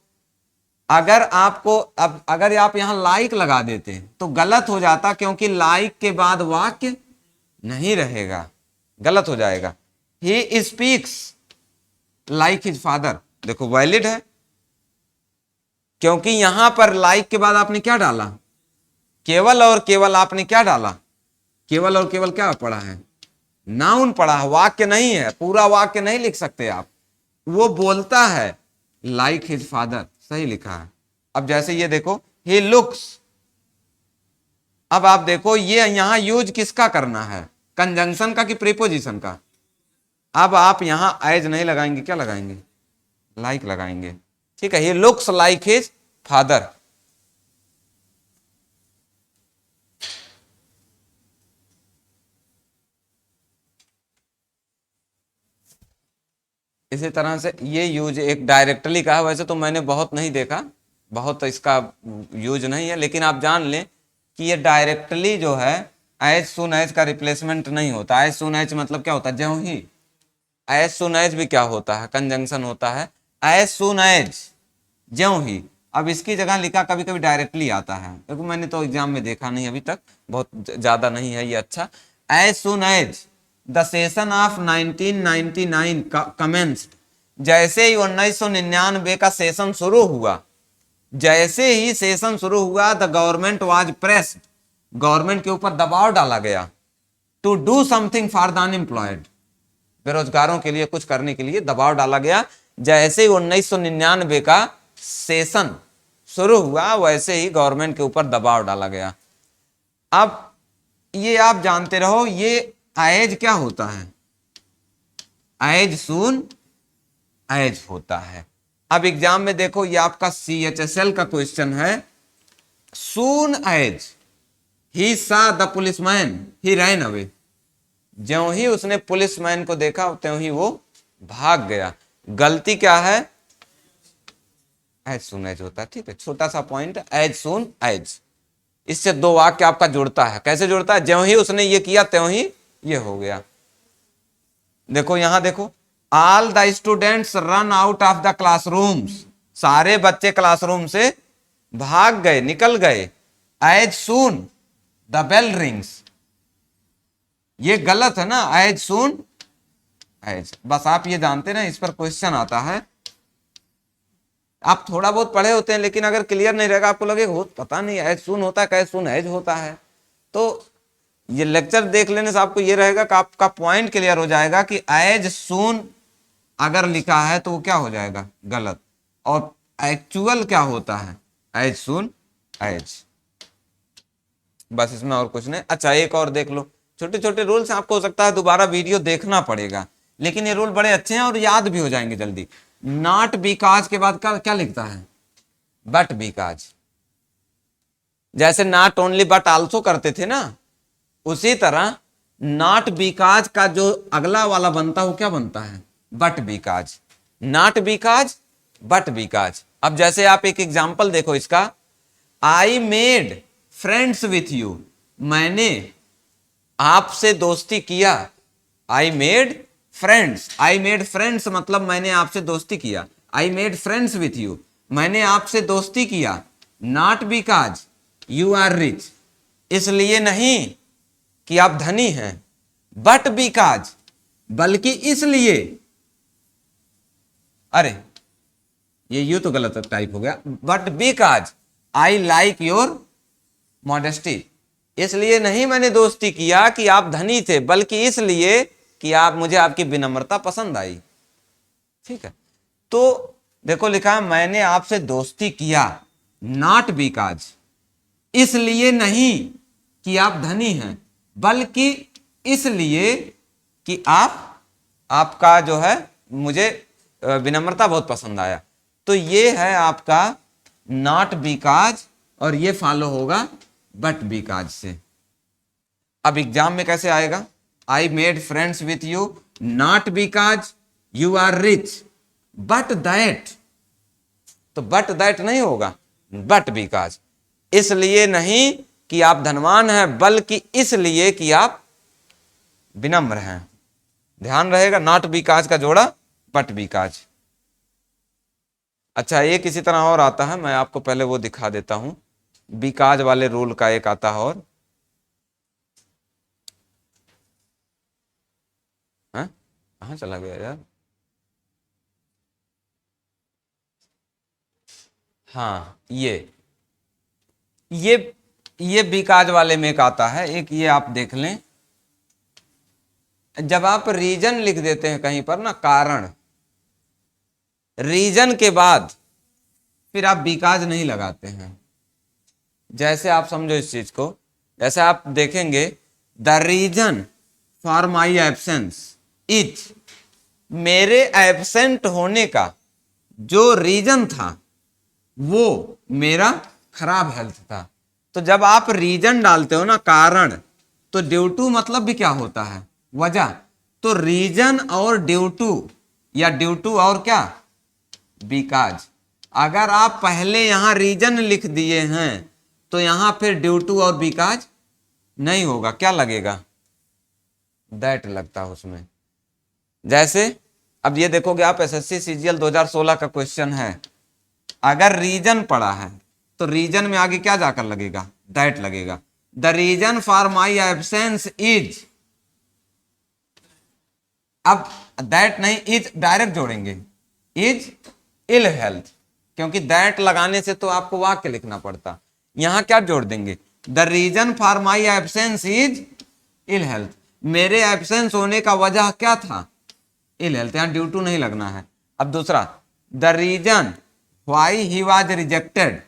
अगर आपको अगर आप यहां लाइक लगा देते हैं तो गलत हो जाता, क्योंकि लाइक के बाद वाक्य नहीं रहेगा, गलत हो जाएगा। He speaks like his father, देखो वैलिड है, क्योंकि यहां पर लाइक के बाद आपने क्या डाला? केवल और केवल आपने क्या डाला? केवल और केवल क्या पढ़ा है? नाउन पढ़ा है, वाक्य नहीं है। पूरा वाक्य नहीं लिख सकते आप। वो बोलता है लाइक हिज फादर, सही लिखा है। अब जैसे ये देखो, ही लुक्स, अब आप देखो ये यहां यूज किसका करना है? कंजंक्शन का कि प्रीपोजिशन का? अब आप यहां एज नहीं लगाएंगे, क्या लगाएंगे? लाइक लगाएंगे। ठीक है, he looks like his father. इसी तरह से ये यूज एक डायरेक्टली का है। वैसे तो मैंने बहुत नहीं देखा, बहुत इसका यूज नहीं है, लेकिन आप जान लें कि ये डायरेक्टली जो है एज सुन एज का रिप्लेसमेंट नहीं होता। एज सुन एज मतलब क्या होता है? ज्यों ही। एज सुन एज भी क्या होता है? कंजंक्शन होता है। एज सुन एज, ज्यों ही। अब इसकी जगह लिखा कभी कभी डायरेक्टली आता है, क्योंकि मैंने तो एग्जाम में देखा नहीं अभी तक, बहुत ज्यादा नहीं है ये। अच्छा, as soon as the session of 1999 commenced, जैसे ही 1999 का सेशन शुरू हुआ, जैसे ही सेशन शुरू हुआ, the government was pressed, government के ऊपर दबाव डाला गया, to do something for the unemployed, बेरोजगारों के लिए कुछ करने के लिए दबाव डाला गया। जैसे ही 1999 का सेशन शुरू हुआ, वैसे ही गवर्नमेंट के ऊपर दबाव डाला गया। अब ये आप जानते रहो, ये एज क्या होता है? एज सून एज होता है। अब एग्जाम में देखो, ये आपका CHSL का क्वेश्चन है। सून एज ही सा the policeman he ran away, ज्यों ही उसने पुलिसमैन को देखा त्यों ही वो भाग गया। गलती क्या है? एज सून एज होता है। ठीक है, छोटा सा पॉइंट, एज सून एज। इससे दो वाक्य आपका जुड़ता है। कैसे जुड़ता है? ज्यों ही उसने ये किया त्यों ही ये हो गया। देखो यहां देखो, all the students run out of the classrooms, सारे बच्चे क्लासरूम से भाग गए, निकल गए। As soon the bell rings, ये गलत है ना? एज सून एज, बस आप ये जानते ना, इस पर क्वेश्चन आता है। आप थोड़ा बहुत पढ़े होते हैं, लेकिन अगर क्लियर नहीं रहेगा, आपको लगेगा हो पता नहीं एज सून होता है, कैसे सून एज होता है। तो ये लेक्चर देख लेने से आपको ये रहेगा कि आपका पॉइंट क्लियर हो जाएगा कि एज सून अगर लिखा है तो वो क्या हो जाएगा? गलत। और एक्चुअल क्या होता है? As soon as. बस इसमें और कुछ नहीं। अच्छा, एक और देख लो, छोटे छोटे रूल्स। आपको हो सकता है दोबारा वीडियो देखना पड़ेगा, लेकिन ये रूल बड़े अच्छे हैं और याद भी हो जाएंगे जल्दी। नॉट बिकॉज के बाद क्या लिखता है? But because. जैसे नॉट ओनली बट आल्सो करते थे ना, उसी तरह नॉट बिकॉज का जो अगला वाला बनता है वो क्या बनता है? But because. Not because but because. अब जैसे आप एक एग्जांपल देखो इसका, I made friends with you, मैंने आपसे दोस्ती किया। I made friends, I made friends मतलब मैंने आपसे दोस्ती किया। I made friends with you, मैंने आपसे दोस्ती किया। Not because you are rich, इसलिए नहीं कि आप धनी हैं। बट बिकॉज, बल्कि इसलिए। अरे ये यू तो गलत टाइप हो गया। But because I like your modesty, इसलिए नहीं मैंने दोस्ती किया कि आप धनी थे, बल्कि इसलिए कि आप मुझे आपकी विनम्रता पसंद आई। ठीक है, तो देखो लिखा है मैंने आपसे दोस्ती किया। नॉट बिकॉज, इसलिए नहीं कि आप धनी हैं, बल्कि इसलिए कि आपका जो है, मुझे विनम्रता बहुत पसंद आया। तो ये है आपका नॉट बिकॉज, और ये फॉलो होगा बट बिकॉज से। अब एग्जाम में कैसे आएगा? I made friends with you not because you are rich but that, तो बट दैट नहीं होगा, बट बिकॉज, इसलिए नहीं कि आप धनवान हैं, बल्कि इसलिए कि आप विनम्र हैं। ध्यान रहेगा, नॉट बिकॉज का जोड़ा बट बिकॉज। अच्छा, एक इसी तरह और आता है, मैं आपको पहले वो दिखा देता हूं, बिकॉज वाले रूल का एक आता है और, कहां चला गया यार? हाँ, ये बिकॉज वाले में एक आता है, एक ये आप देख लें, जब आप रीजन लिख देते हैं कहीं पर ना, कारण, रीजन के बाद फिर आप बिकॉज नहीं लगाते हैं। जैसे आप समझो इस चीज को, जैसे आप देखेंगे, the reason for my absence is, मेरे एब्सेंट होने का जो रीजन था वो मेरा खराब हेल्थ था। तो जब आप रीजन डालते हो ना, कारण, तो ड्यू टू मतलब भी क्या होता है? वजह। तो रीजन और ड्यू टू, या ड्यू टू और क्या, बिकॉज। अगर आप पहले यहां रीजन लिख दिए हैं तो यहां फिर ड्यू टू और बिकॉज नहीं होगा, क्या लगेगा? दैट लगता है उसमें। जैसे अब ये देखोगे आप, एसएससी सीजीएल 2016 का क्वेश्चन है, अगर रीजन पड़ा है तो रीजन में आगे क्या जाकर लगेगा? दैट लगेगा। The reason for my absence is, अब दैट नहीं, इज डायरेक्ट जोड़ेंगे, इज इल हेल्थ, क्योंकि दैट लगाने से तो आपको वाक्य लिखना पड़ता। यहां क्या जोड़ देंगे? The reason for my absence is ill health, मेरे एब्सेंस होने का वजह क्या था? इल हेल्थ, यहां ड्यू टू नहीं लगना है। अब दूसरा, the reason why he was rejected,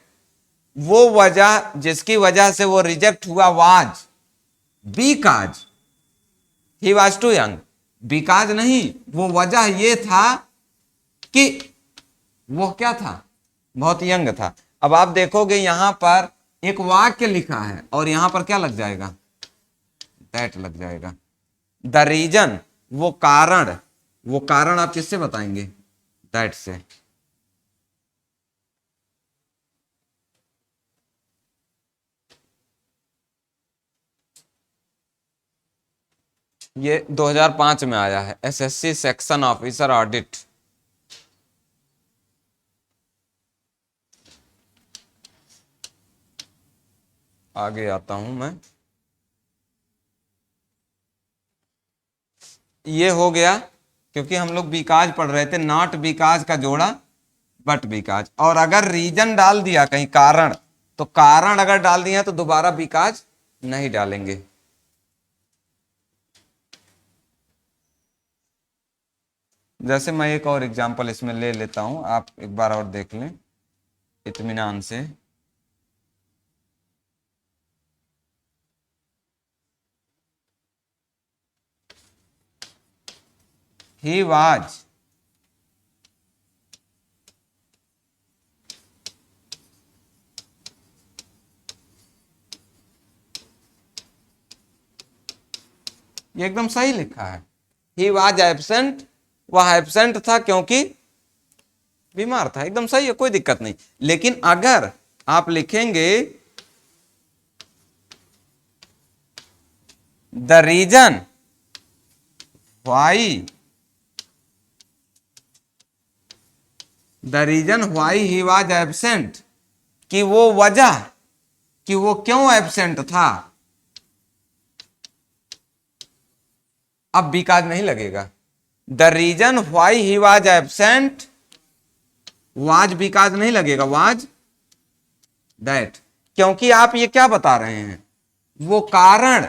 वो वजह जिसकी वजह से वो रिजेक्ट हुआ, was because he was too young, because नहीं, वो वजह ये था कि वो क्या था? बहुत यंग था। अब आप देखोगे यहां पर एक वाक्य लिखा है और यहां पर क्या लग जाएगा? दैट लग जाएगा। द रीजन, वो कारण, वो कारण आप किससे बताएंगे? दैट से। ये 2005 में आया है, एसएससी सेक्शन ऑफिसर ऑडिट। आगे आता हूं मैं, ये हो गया, क्योंकि हम लोग बिकॉज पढ़ रहे थे, नॉट बिकॉज का जोड़ा बट बिकॉज। और अगर रीजन डाल दिया कहीं, कारण, तो कारण अगर डाल दिया तो दोबारा बिकॉज नहीं डालेंगे। जैसे मैं एक और एग्जांपल इसमें ले लेता हूं, आप एक बार और देख लें इत्मीनान से। ही वाज ये एकदम सही लिखा है, ही वाज एब्सेंट, वह एब्सेंट था क्योंकि बीमार था, एकदम सही है, कोई दिक्कत नहीं। लेकिन अगर आप लिखेंगे the reason why, the reason why he was absent, कि वो वजह, कि वो क्यों एब्सेंट था, अब बिकॉज नहीं लगेगा। The reason why he was absent, was because नहीं लगेगा, वाज दैट, क्योंकि आप ये क्या बता रहे हैं? वो कारण,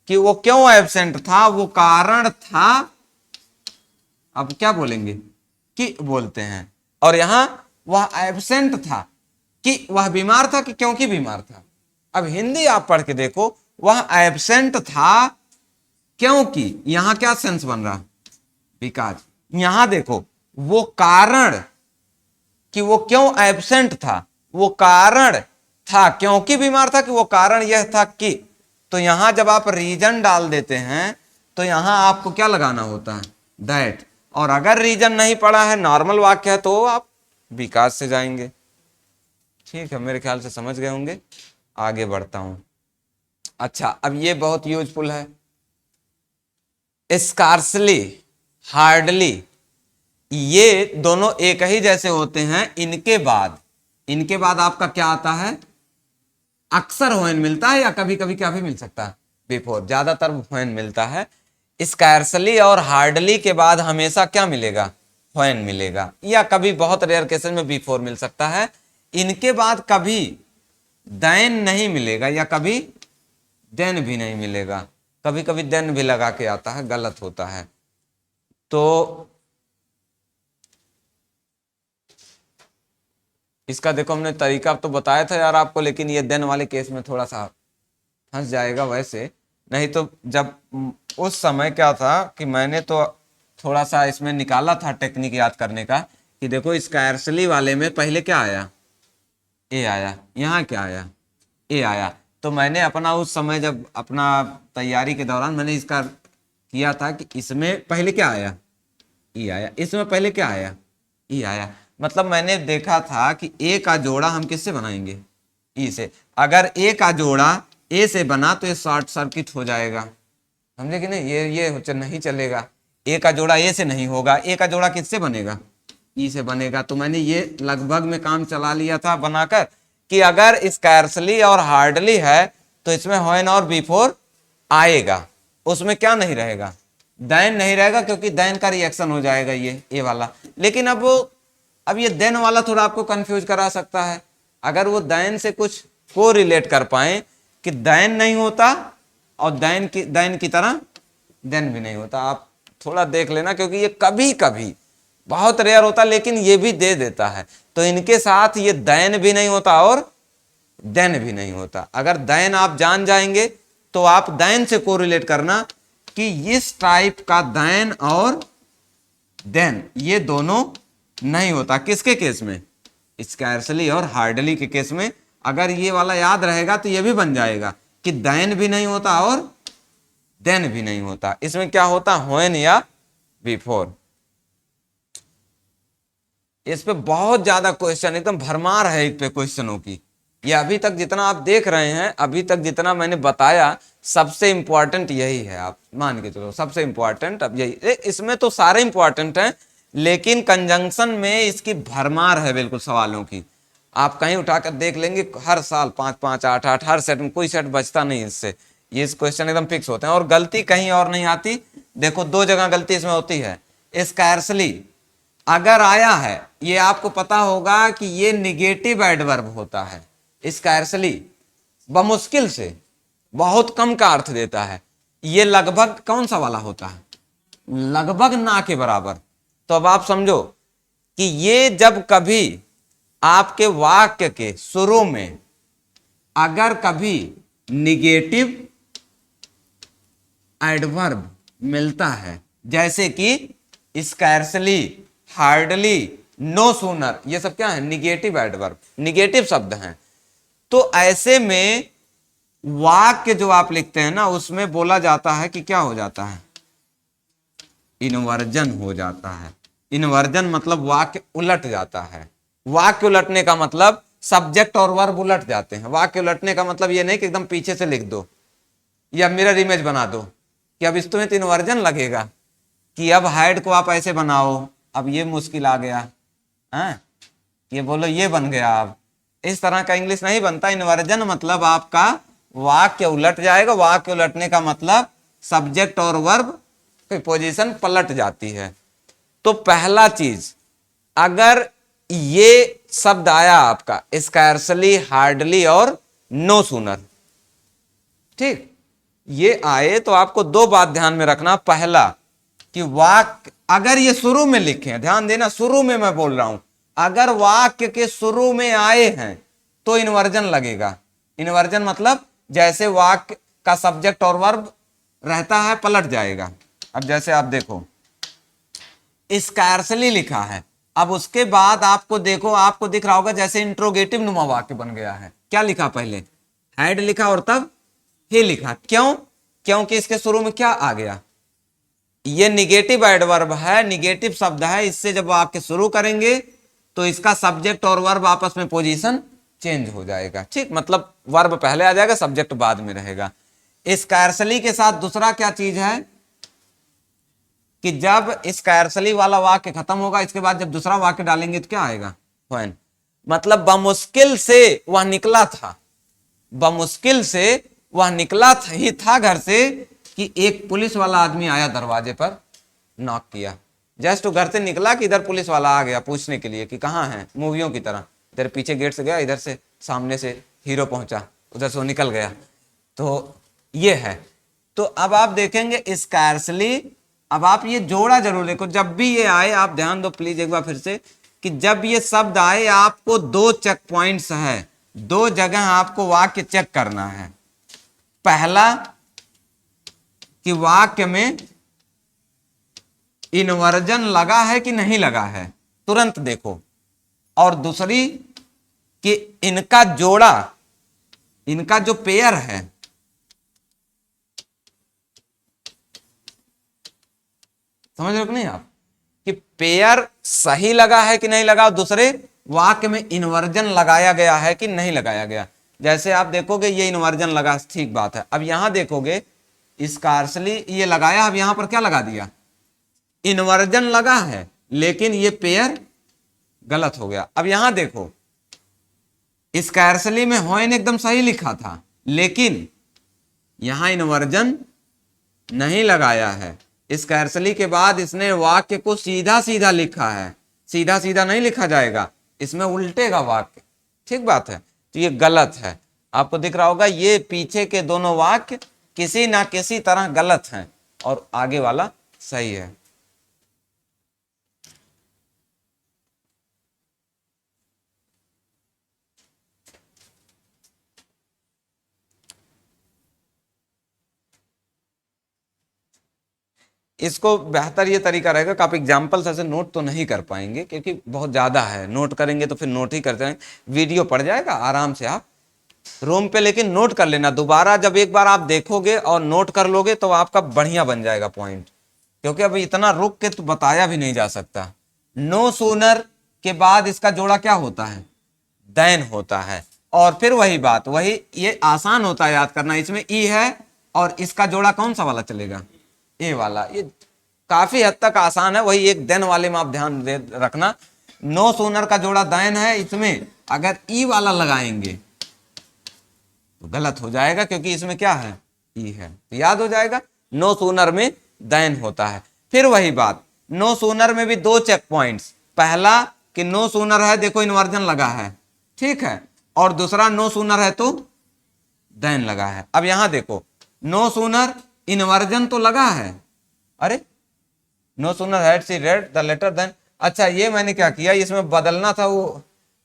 कि वो क्यों एब्सेंट था, वो कारण था। अब क्या बोलेंगे? कि बोलते हैं, और यहां वह एब्सेंट था, कि वह बीमार था कि क्योंकि बीमार था। अब हिंदी आप पढ़ के देखो, वह एब्सेंट था क्योंकि, यहां क्या सेंस बन रहा, बिकॉज। यहां देखो वो कारण, कि वो क्यों एब्सेंट था, वो कारण था क्योंकि बीमार था, कि वो कारण यह था कि। तो यहां जब आप रीजन डाल देते हैं तो यहां आपको क्या लगाना होता है, दैट। और अगर रीजन नहीं पड़ा है, नॉर्मल वाक्य है, तो आप बिकॉज से जाएंगे। ठीक है, मेरे ख्याल से समझ गए होंगे। आगे बढ़ता हूं। अच्छा, अब ये बहुत यूजफुल है, स्कार्सली, हार्डली। ये दोनों एक ही जैसे होते हैं। इनके बाद आपका क्या आता है, अक्सर व्हेन मिलता है, या कभी कभी क्या भी मिल सकता है, बिफोर। ज्यादातर व्हेन मिलता है। स्कैर्सली और हार्डली के बाद हमेशा क्या मिलेगा, व्हेन मिलेगा, या कभी बहुत रेयर केसेस में बिफोर मिल सकता है। इनके बाद कभी देन नहीं मिलेगा, या कभी देन भी नहीं मिलेगा। कभी कभी देन भी लगा के आता है, गलत होता है। तो इसका देखो, हमने तरीका तो बताया था यार आपको, लेकिन ये देन वाले केस में थोड़ा सा फंस जाएगा वैसे। नहीं तो जब उस समय क्या था कि मैंने तो थोड़ा सा इसमें निकाला था टेक्निक याद करने का, कि देखो स्कैर्सली वाले में पहले क्या आया, ए आया। यहाँ क्या आया, ए आया। तो मैंने अपना उस समय जब अपना तैयारी के दौरान मैंने इसका किया था कि इसमें पहले क्या आया, ई आया। इसमें पहले क्या आया, ई आया। मतलब मैंने देखा था कि ए का जोड़ा हम किससे बनाएंगे, ई से। अगर ए का जोड़ा ए से बना तो ये शॉर्ट सर्किट हो जाएगा, समझे कि नहीं। ये नहीं चलेगा। ए का जोड़ा ए से नहीं होगा, ए का जोड़ा किससे बनेगा, ई से बनेगा। तो मैंने ये लगभग में काम चला लिया था बनाकर, कि अगर स्कैर्सली और हार्डली है तो इसमें व्हेन और बिफोर आएगा, उसमें क्या नहीं रहेगा, देन नहीं रहेगा, क्योंकि देन का रिएक्शन हो जाएगा ये ए वाला। लेकिन अब ये देन वाला थोड़ा आपको कंफ्यूज करा सकता है। अगर वो देन से कुछ को रिलेट कर पाए कि देन नहीं होता, और देन की तरह देन भी नहीं होता, आप थोड़ा देख लेना, क्योंकि ये कभी कभी बहुत रेयर होता, लेकिन ये भी दे देता है। तो इनके साथ ये देन भी नहीं होता और देन भी नहीं होता। अगर देन आप जान जाएंगे तो आप देन से कोरिलेट करना कि इस टाइप का देन और देन ये दोनों नहीं होता। किसके केस में, स्कैर्सली और हार्डली के केस में। अगर ये वाला याद रहेगा तो ये भी बन जाएगा कि देन भी नहीं होता और देन भी नहीं होता। इसमें क्या होता, व्हेन या बिफोर। इस पे बहुत ज्यादा क्वेश्चन, एकदम भरमार है इस पे क्वेश्चनों की। ये अभी तक जितना आप देख रहे हैं, अभी तक जितना मैंने बताया, सबसे इंपॉर्टेंट यही है। आप मान के चलो सबसे इंपॉर्टेंट अब यही। इसमें तो सारे इंपॉर्टेंट हैं, लेकिन कंजंक्शन में इसकी भरमार है बिल्कुल सवालों की। आप कहीं उठाकर देख लेंगे, हर साल 5 5 8 8 हर सेट में, कोई सेट बचता नहीं इससे। ये क्वेश्चन एकदम फिक्स होते हैं, और गलती कहीं और नहीं आती। देखो 2 जगह गलती इसमें होती है। स्कैर्सली अगर आया है, ये आपको पता होगा कि ये निगेटिव एडवर्ब होता है। स्कैर्सली बमुश्किल से, बहुत कम का अर्थ देता है। ये लगभग कौन सा वाला होता है, लगभग ना के बराबर। तो अब आप समझो कि ये जब कभी आपके वाक्य के शुरू में अगर कभी निगेटिव एडवर्ब मिलता है, जैसे कि स्कैर्सली, हार्डली, नो सूनर, ये सब क्या है, निगेटिव एडवर्ब, निगेटिव शब्द हैं। तो ऐसे में वाक्य जो आप लिखते हैं ना, उसमें बोला जाता है कि क्या हो जाता है, इन्वर्जन हो जाता है। इन्वर्जन मतलब वाक्य उलट जाता है। वाक्य उलटने का मतलब सब्जेक्ट और वर्ब उलट जाते हैं। वाक्य उलटने का मतलब ये नहीं कि एकदम पीछे से लिख दो या मिरर इमेज बना दो कि अब इसमें तो इन्वर्जन लगेगा, कि अब हाइड को आप ऐसे बनाओ, अब ये मुश्किल आ गया है, ये बोलो ये बन गया। अब इस तरह का इंग्लिश नहीं बनता। इन्वर्जन मतलब आपका वाक्य उलट जाएगा। वाक्य उलटने का मतलब सब्जेक्ट और वर्ब की पोजीशन पलट जाती है। तो पहला चीज, अगर ये शब्द आया आपका स्कैर्सली, हार्डली और नो सूनर, ठीक, ये आए तो आपको 2 बात ध्यान में रखना। पहला कि वाक्य अगर ये शुरू में लिखे हैं, ध्यान देना, शुरू में मैं बोल रहा हूं, अगर वाक्य के शुरू में आए हैं तो इन्वर्जन लगेगा। इन्वर्जन मतलब जैसे वाक्य का सब्जेक्ट और वर्ब रहता है पलट जाएगा। अब जैसे आप देखो स्कैर्सली लिखा है, अब उसके बाद आपको देखो, आपको दिख रहा होगा जैसे इंट्रोगेटिव नुमा वाक्य बन गया है। क्या लिखा, पहले हैड लिखा और तब ही लिखा। क्यों? क्योंकि इसके शुरू में क्या आ गया, ये निगेटिव एडवर्ब है, निगेटिव शब्द है। इससे जब वाक्य शुरू करेंगे तो इसका सब्जेक्ट और वर्ब आपस में पोजीशन चेंज हो जाएगा। ठीक, मतलब वर्ब पहले आ जाएगा, सब्जेक्ट बाद में रहेगा। स्कैर्सली के साथ दूसरा क्या चीज है कि जब स्कैर्सली वाला वाक्य खत्म होगा, इसके बाद जब दूसरा वाक्य डालेंगे तो क्या आएगा, व्हेन। मतलब बमुश्किल से वह निकला था, बमुश्किल से वह निकला ही था घर से कि एक पुलिस वाला आदमी आया, दरवाजे पर नॉक किया। जस्ट घर से निकला कि इधर पुलिस वाला आ गया पूछने के लिए कि कहाँ है, मूवियों की तरह। इधर पीछे गेट से गया, इधर से सामने से हीरो पहुंचा, उधर से वो निकल गया। तो ये है। तो अब आप देखेंगे स्कैर्सली, अब आप ये जोड़ा जरूर देखो, जब भी ये आए आप ध्यान दो प्लीज एक बार फिर से, कि जब ये शब्द आए आपको दो चेक पॉइंट्स है, दो जगह आपको वाक्य चेक करना है। पहला कि वाक्य में इन्वर्जन लगा है कि नहीं लगा है, तुरंत देखो। और दूसरी कि इनका जोड़ा, इनका जो पेयर है, समझ रहे हो कि नहीं आप, कि पेयर सही लगा है कि नहीं लगा, और दूसरे वाक्य में इन्वर्जन लगाया गया है कि नहीं लगाया गया। जैसे आप देखोगे ये इन्वर्जन लगा, ठीक बात है। अब यहां देखोगे स्कार्सली ये लगाया, अब यहां पर क्या लगा दिया, इन्वर्जन लगा है, लेकिन ये पेयर गलत हो गया। अब यहां देखो स्कार्सली में होइन एकदम सही लिखा था, लेकिन यहां इन्वर्जन नहीं लगाया है। स्कैर्सली के बाद इसने वाक्य को सीधा सीधा लिखा है, सीधा सीधा नहीं लिखा जाएगा, इसमें उल्टेगा वाक्य। ठीक बात है, तो ये गलत है। आपको दिख रहा होगा ये पीछे के दोनों वाक्य किसी ना किसी तरह गलत हैं और आगे वाला सही है। इसको बेहतर ये तरीका रहेगा कि आप एग्जाम्पल्स ऐसे नोट तो नहीं कर पाएंगे क्योंकि बहुत ज़्यादा है, नोट करेंगे तो फिर नोट ही करते रहेंगे, वीडियो पड़ जाएगा आराम से आप रूम पे, लेकिन नोट कर लेना दोबारा। जब एक बार आप देखोगे और नोट कर लोगे तो आपका बढ़िया बन जाएगा पॉइंट, क्योंकि अब इतना रुक के तो बताया भी नहीं जा सकता। नो सूनर के बाद इसका जोड़ा क्या होता है, देन होता है। और फिर वही बात, वही ये आसान होता है याद करना, इसमें ई है और इसका जोड़ा कौन सा वाला चलेगा, ए वाला। ये काफी हद तक आसान है, वही एक देन वाले में आप ध्यान रखना। नो सूनर का जोड़ा देन है, इसमें अगर ई वाला लगाएंगे तो गलत हो जाएगा, क्योंकि इसमें क्या है, ई है, तो याद हो जाएगा नो सूनर में देन होता है। फिर वही बात, नो सूनर में भी दो चेक पॉइंट्स, पहला कि नो सूनर है, देखो इन्वर्जन लगा है, ठीक है, और दूसरा नो सूनर है तो देन लगा है। अब यहां देखो नो सूनर इन्वर्जन तो लगा है, अरे no sooner had she read the letter than, अच्छा ये मैंने क्या किया, इसमें बदलना था, वो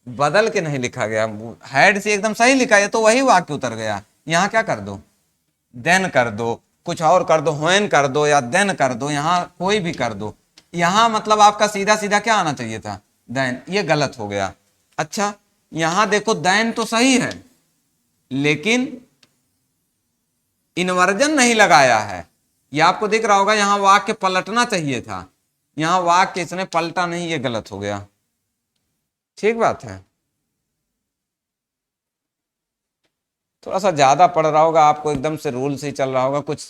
बदल के नहीं लिखा गया, हैड सी एकदम सही लिखा है, तो वही वाक्य उतर गया। यहां क्या कर दो, देन कर दो, कुछ और कर दो, व्हेन कर दो या देन कर दो, यहां कोई भी कर दो। यहां मतलब आपका सीधा सीधा क्या आना चाहिए था, देन, ये गलत हो गया। अच्छा यहां देखो देन तो सही है, लेकिन इन्वर्जन नहीं लगाया है, ये आपको दिख रहा होगा। यहां वाक्य पलटना चाहिए था, यहां वाक्य इसने पलटा नहीं, ये गलत हो गया। ठीक बात है, थोड़ा सा ज्यादा पढ़ रहा होगा आपको, एकदम से रूल से ही चल रहा होगा कुछ,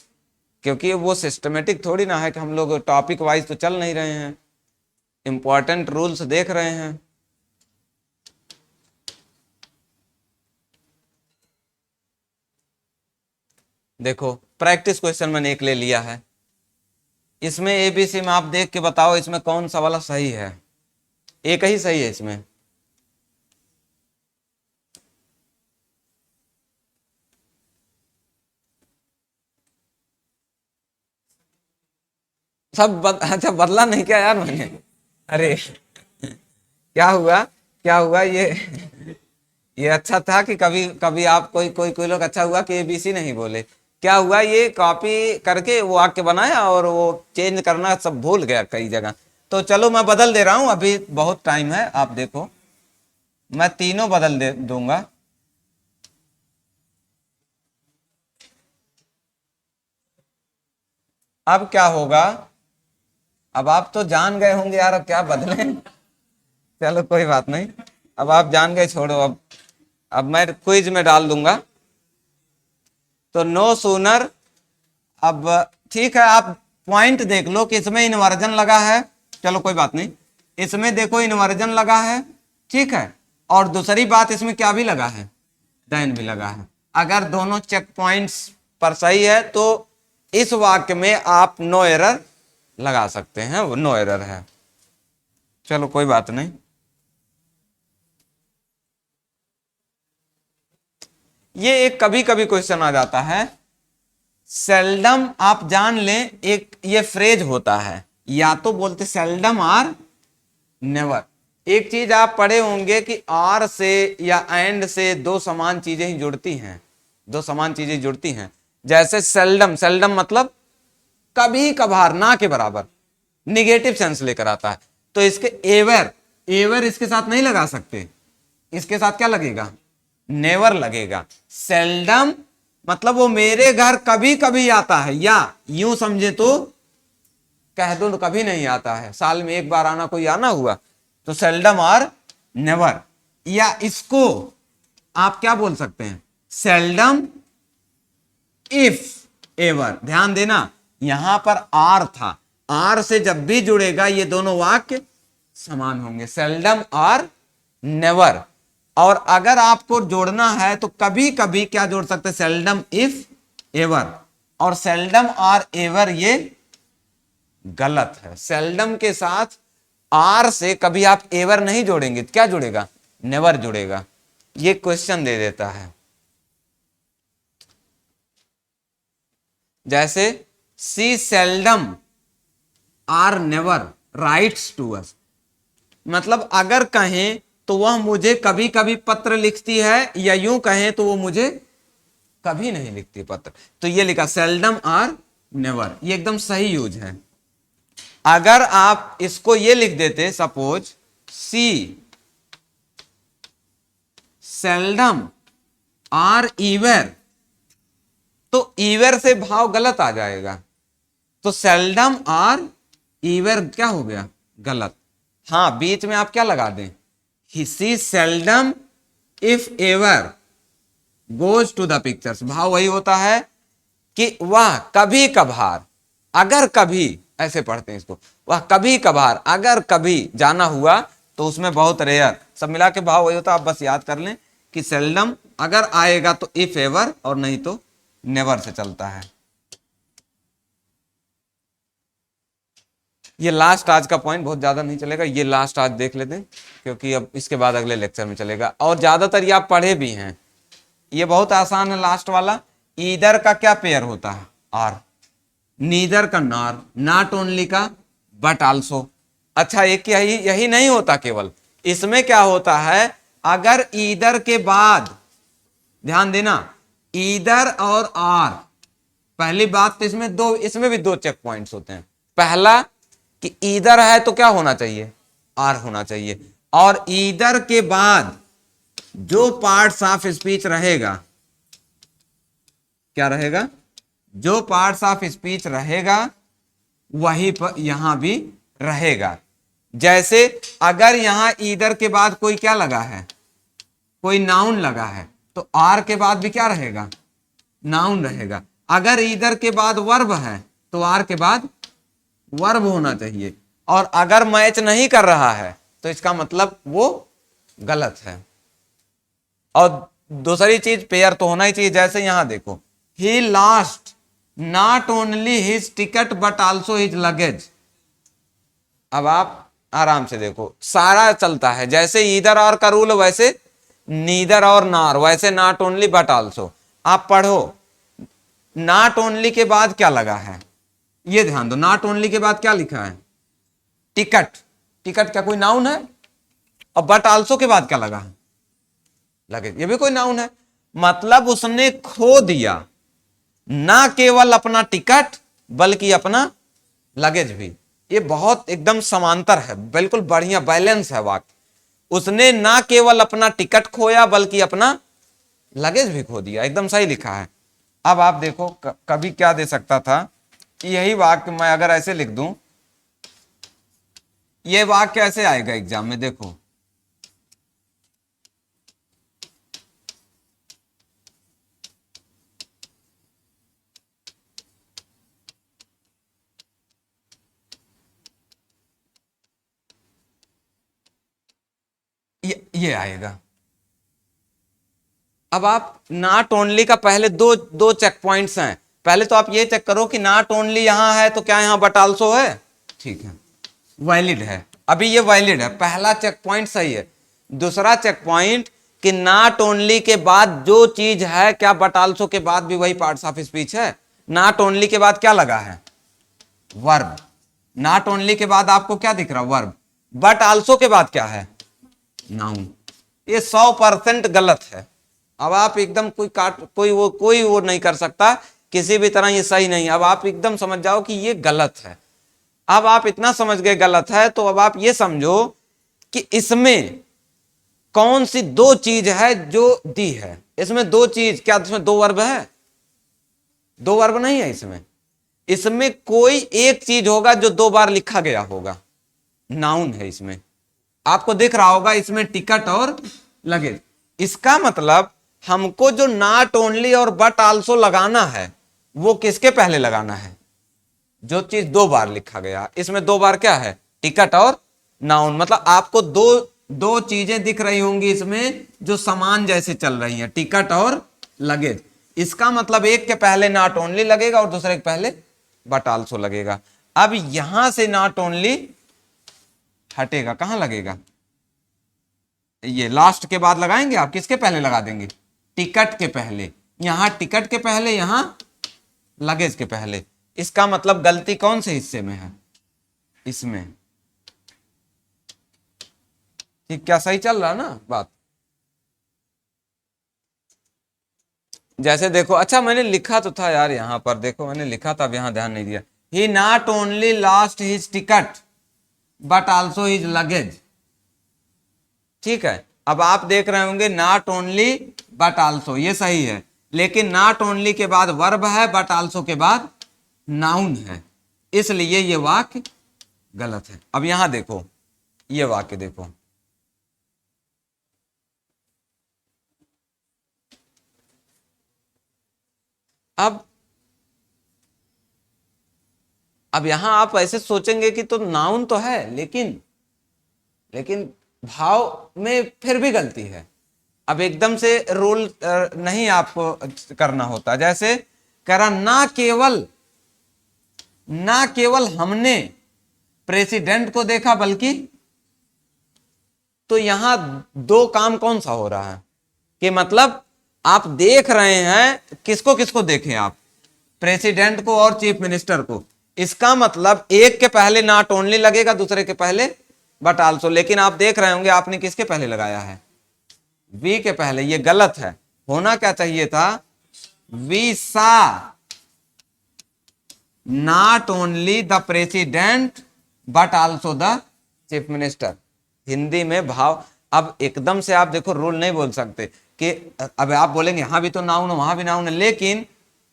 क्योंकि वो सिस्टमेटिक थोड़ी ना है कि हम लोग टॉपिक वाइज तो चल नहीं रहे हैं, इंपॉर्टेंट रूल्स देख रहे हैं। देखो प्रैक्टिस क्वेश्चन मैंने एक ले लिया है, इसमें एबीसी में आप देख के बताओ इसमें कौन सा वाला सही है, एक ही सही है इसमें। अच्छा बदला नहीं क्या यार मैंने, अरे क्या हुआ, क्या हुआ, ये अच्छा था कि कभी कभी आप कोई कोई कोई लोग अच्छा हुआ कि एबीसी नहीं बोले। क्या हुआ, ये कॉपी करके वो वाक्य बनाया और वो चेंज करना सब भूल गया कई जगह। तो चलो मैं बदल दे रहा हूं, अभी बहुत टाइम है, आप देखो मैं तीनों बदल दे दूंगा। अब क्या होगा, अब आप तो जान गए होंगे यार, अब क्या बदलें। चलो कोई बात नहीं, अब आप जान गए, छोड़ो। अब मैं क्विज में डाल दूंगा। तो नो सूनर, अब ठीक है, आप पॉइंट देख लो कि इसमें इन्वर्जन लगा है, चलो कोई बात नहीं, इसमें देखो इन्वर्जन लगा है, ठीक है। और दूसरी बात, इसमें क्या भी लगा है, देन भी लगा है। अगर दोनों चेक पॉइंट्स पर सही है तो इस वाक्य में आप नो एरर लगा सकते हैं, वो नो एरर है। चलो कोई बात नहीं। ये एक कभी कभी क्वेश्चन आ जाता है, सेल्डम, आप जान लें एक ये फ्रेज होता है, या तो बोलते सेल्डम और नेवर। एक चीज आप पढ़े होंगे कि आर से या एंड से दो समान चीजें ही जुड़ती हैं, दो समान चीजें जुड़ती हैं। जैसे सेल्डम, सेल्डम मतलब कभी कभार, ना के बराबर, निगेटिव सेंस लेकर आता है। तो इसके एवर, एवर इसके साथ नहीं लगा सकते, इसके साथ क्या लगेगा, नेवर लगेगा। सेल्डम मतलब वो मेरे घर कभी कभी आता है, या यूं समझे तो कह दो तो कभी नहीं आता है, साल में एक बार आना, कोई आना हुआ, तो सेल्डम और नेवर। या इसको आप क्या बोल सकते हैं, सेल्डम इफ एवर। ध्यान देना यहां पर आर था, आर से जब भी जुड़ेगा ये दोनों वाक्य समान होंगे, सेल्डम और नेवर। और अगर आपको जोड़ना है तो कभी कभी क्या जोड़ सकते हैं, सेल्डम इफ एवर। और सेल्डम और एवर ये गलत है, सेल्डम के साथ आर से कभी आप एवर नहीं जोड़ेंगे, क्या जुड़ेगा, नेवर जुड़ेगा। ये क्वेश्चन दे देता है। जैसे she seldom or never writes to us, मतलब अगर कहें तो वह मुझे कभी कभी पत्र लिखती है, या यूं कहें तो वो मुझे कभी नहीं लिखती पत्र। तो ये लिखा सेल्डम आर नेवर, ये एकदम सही यूज है। अगर आप इसको ये लिख देते, सपोज सी सेल्डम आर ईवर, तो ईवर से भाव गलत आ जाएगा, तो सेल्डम आर ईवर क्या हो गया, गलत। हाँ, बीच में आप क्या लगा दें, she seldom if ever goes to the pictures, भाव वही होता है कि वह कभी कभार, अगर कभी, ऐसे पढ़ते हैं इसको, वह कभी कभार अगर कभी जाना हुआ, तो उसमें बहुत रेयर, सब मिला के भाव वही होता है। आप बस याद कर लें कि सेल्डम अगर आएगा तो इफ एवर, और नहीं तो नेवर से चलता है। ये लास्ट आज का पॉइंट, बहुत ज्यादा नहीं चलेगा, ये लास्ट आज देख लेते हैं, क्योंकि अब इसके बाद अगले लेक्चर में चलेगा। और ज्यादातर ये आप पढ़े भी हैं, ये बहुत आसान है लास्ट वाला। ईदर का क्या पेयर होता है, आर। नीदर का नार, नॉट ओनली का बट आल्सो। अच्छा, एक यही नहीं होता, केवल इसमें क्या होता है, अगर ईदर के बाद, ध्यान देना, ईदर और आर, पहली बात तो इसमें भी दो चेक पॉइंट्स होते हैं। पहला कि ईदर है तो क्या होना चाहिए, आर होना चाहिए। और ईदर के बाद जो पार्ट्स ऑफ स्पीच रहेगा, क्या रहेगा, जो पार्ट्स ऑफ स्पीच रहेगा वही पर यहां भी रहेगा। जैसे अगर यहां ईदर के बाद कोई क्या लगा है, कोई नाउन लगा है, तो आर के बाद भी क्या रहेगा, नाउन रहेगा। अगर ईदर के बाद वर्ब है तो आर के बाद वर्ब होना चाहिए। और अगर मैच नहीं कर रहा है तो इसका मतलब वो गलत है। और दूसरी चीज, पेयर तो होना ही चाहिए। जैसे यहां देखो, he lost not only his ticket but also his luggage. अब आप आराम से देखो, सारा चलता है, जैसे ईदर और का रूल वैसे नीदर और नार, वैसे नॉट ओनली बट ऑल्सो। आप पढ़ो, नॉट ओनली के बाद क्या लगा है, ये ध्यान दो, नॉट ओनली के बाद क्या लिखा है, टिकट। टिकट क्या कोई नाउन है, और बट ऑल्सो के बाद क्या लगा है, लगेज, ये भी कोई नाउन है। मतलब उसने खो दिया ना केवल अपना टिकट बल्कि अपना लगेज भी। ये बहुत एकदम समांतर है, बिल्कुल बढ़िया बैलेंस है वाक्य। उसने ना केवल अपना टिकट खोया बल्कि अपना लगेज भी खो दिया, एकदम सही लिखा है। अब आप देखो कभी क्या दे सकता था कि यही वाक्य मैं अगर ऐसे लिख दूं, ये वाक्य कैसे आएगा एग्जाम में, देखो ये आएगा। अब आप नॉट ओनली का पहले दो दो चेक पॉइंट्स हैं। पहले तो आप ये चेक करो कि नॉट ओनली यहां है तो क्या यहां बट आल्सो है, ठीक है, वैलिड है, अभी ये वैलिड है, पहला चेक पॉइंट सही है। दूसरा चेक पॉइंट कि नॉट ओनली के बाद जो चीज है, क्या बट आल्सो के बाद भी वही पार्ट्स ऑफ स्पीच है? नॉट ओनली के बाद क्या लगा है? वर्ब। नॉट ओनली के बाद आपको क्या दिख रहा है? वर्ब। बट आल्सो के बाद क्या है? नाउन। ये 100% गलत है। अब आप एकदम कोई वो नहीं कर सकता किसी भी तरह, ये सही नहीं। अब आप एकदम समझ जाओ कि ये गलत है। अब आप इतना समझ गए गलत है, तो अब आप ये समझो कि इसमें कौन सी दो चीज है जो दी है। इसमें दो चीज क्या? इसमें दो वर्ब है? दो वर्ब नहीं है इसमें। इसमें कोई एक चीज होगा जो दो बार लिखा गया होगा, नाउन है इसमें। आपको दिख रहा होगा इसमें टिकट और लगेज। इसका मतलब हमको जो नॉट ओनली और बट आल्सो लगाना है वो किसके पहले लगाना है? जो चीज दो बार लिखा गया। इसमें दो बार क्या है? टिकट और नाउन। मतलब आपको दो दो चीजें दिख रही होंगी इसमें जो समान जैसे चल रही हैं, टिकट और लगेज। इसका मतलब एक के पहले नॉट ओनली लगेगा और दूसरे के पहले बट आल्सो लगेगा। अब यहां से नॉट ओनली हटेगा, कहां लगेगा? ये लास्ट के बाद लगाएंगे आप। किसके पहले लगा देंगे? टिकट के पहले। यहां टिकट के पहले, यहां लगेज के पहले। इसका मतलब गलती कौन से हिस्से में है? इसमें। ठीक, क्या सही चल रहा ना बात? जैसे देखो, अच्छा मैंने लिखा तो था यार यहां पर, देखो मैंने लिखा था, अब यहां ध्यान नहीं दिया। He not only lost his ticket but also his luggage. ठीक है, अब आप देख रहे होंगे नॉट ओनली बट आल्सो, ये सही है। लेकिन नॉट ओनली के बाद वर्ब है, बट आल्सो के बाद नाउन है, इसलिए ये वाक्य गलत है। अब यहां देखो, ये वाक्य देखो, अब यहां आप ऐसे सोचेंगे कि तो नाउन तो है, लेकिन लेकिन भाव में फिर भी गलती है। अब एकदम से रूल नहीं आपको करना होता। जैसे कह रहा ना केवल हमने प्रेसिडेंट को देखा बल्कि, तो यहां दो काम कौन सा हो रहा है कि मतलब आप देख रहे हैं, किसको किसको देखें आप? प्रेसिडेंट को और चीफ मिनिस्टर को। इसका मतलब एक के पहले नॉट ओनली लगेगा, दूसरे के पहले बट आल्सो। लेकिन आप देख रहे होंगे आपने किसके पहले लगाया है? वी के पहले। ये गलत है। होना क्या चाहिए था? We saw not only the president but also the chief minister. Hindi में भाव। अब एकदम से आप देखो, रूल नहीं बोल सकते कि अब आप बोलेंगे यहां भी तो नाउन है वहां भी नाउन है, लेकिन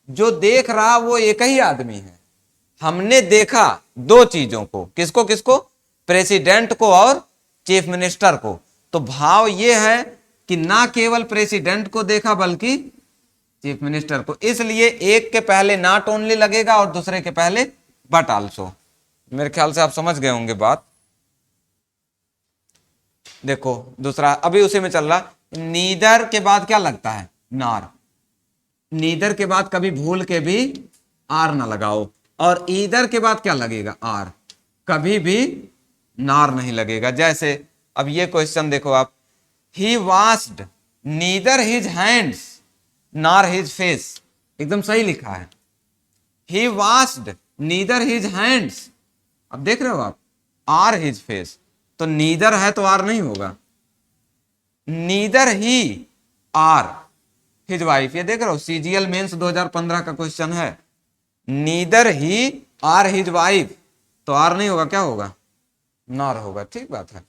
जो देख रहा वो एक ही आदमी है। हमने देखा दो चीजों को, किसको किसको? प्रेसिडेंट को और चीफ मिनिस्टर को। तो भाव ये है कि ना केवल प्रेसिडेंट को देखा बल्कि चीफ मिनिस्टर को। इसलिए एक के पहले नॉट ओनली लगेगा और दूसरे के पहले बट आल्सो। मेरे ख्याल से आप समझ गए होंगे बात। देखो दूसरा अभी उसी में चल रहा, नीदर के बाद क्या लगता है? नार। नीदर के बाद कभी भूल के भी आर ना लगाओ। और ईदर के बाद क्या लगेगा? आर। कभी भी नार नहीं लगेगा। जैसे अब ये क्वेश्चन देखो आप, he washed neither his hands nor his face. एकदम सही लिखा है। He washed neither his hands, अब देख रहे हो आप, आर हिज फेस। तो नीदर है तो आर नहीं होगा। Neither he or his wife. ये देख रहे हो, सीजीएल मेंस 2015 का क्वेश्चन है। Neither he or his wife, तो आर नहीं होगा, क्या होगा, नॉर होगा। ठीक बात है।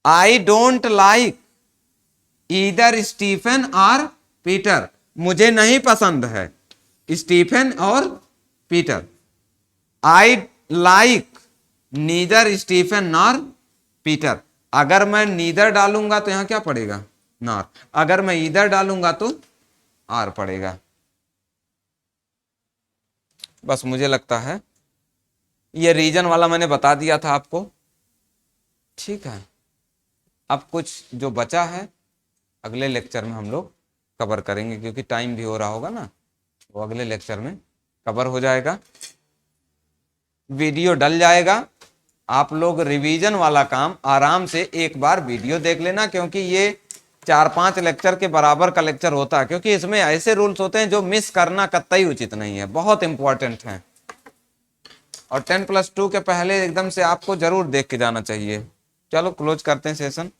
I don't like either Stephen और पीटर, मुझे नहीं पसंद है स्टीफन और Peter. I like neither Stephen nor Peter, अगर मैं नीदर डालूंगा तो यहां क्या पड़ेगा, नॉर। अगर मैं ईदर डालूंगा तो आर पड़ेगा। बस मुझे लगता है ये रीजन वाला मैंने बता दिया था आपको। ठीक है, अब कुछ जो बचा है अगले लेक्चर में हम लोग कवर करेंगे, क्योंकि टाइम भी हो रहा होगा ना, वो अगले लेक्चर में कवर हो जाएगा। वीडियो डल जाएगा। आप लोग रिवीजन वाला काम आराम से एक बार वीडियो देख लेना, क्योंकि ये 4-5 लेक्चर के बराबर का लेक्चर होता है, क्योंकि इसमें ऐसे रूल्स होते हैं जो मिस करना कतई उचित नहीं है, बहुत इंपॉर्टेंट है। और 10+2 के पहले एकदम से आपको जरूर देख के जाना चाहिए। चलो क्लोज करते हैं सेशन।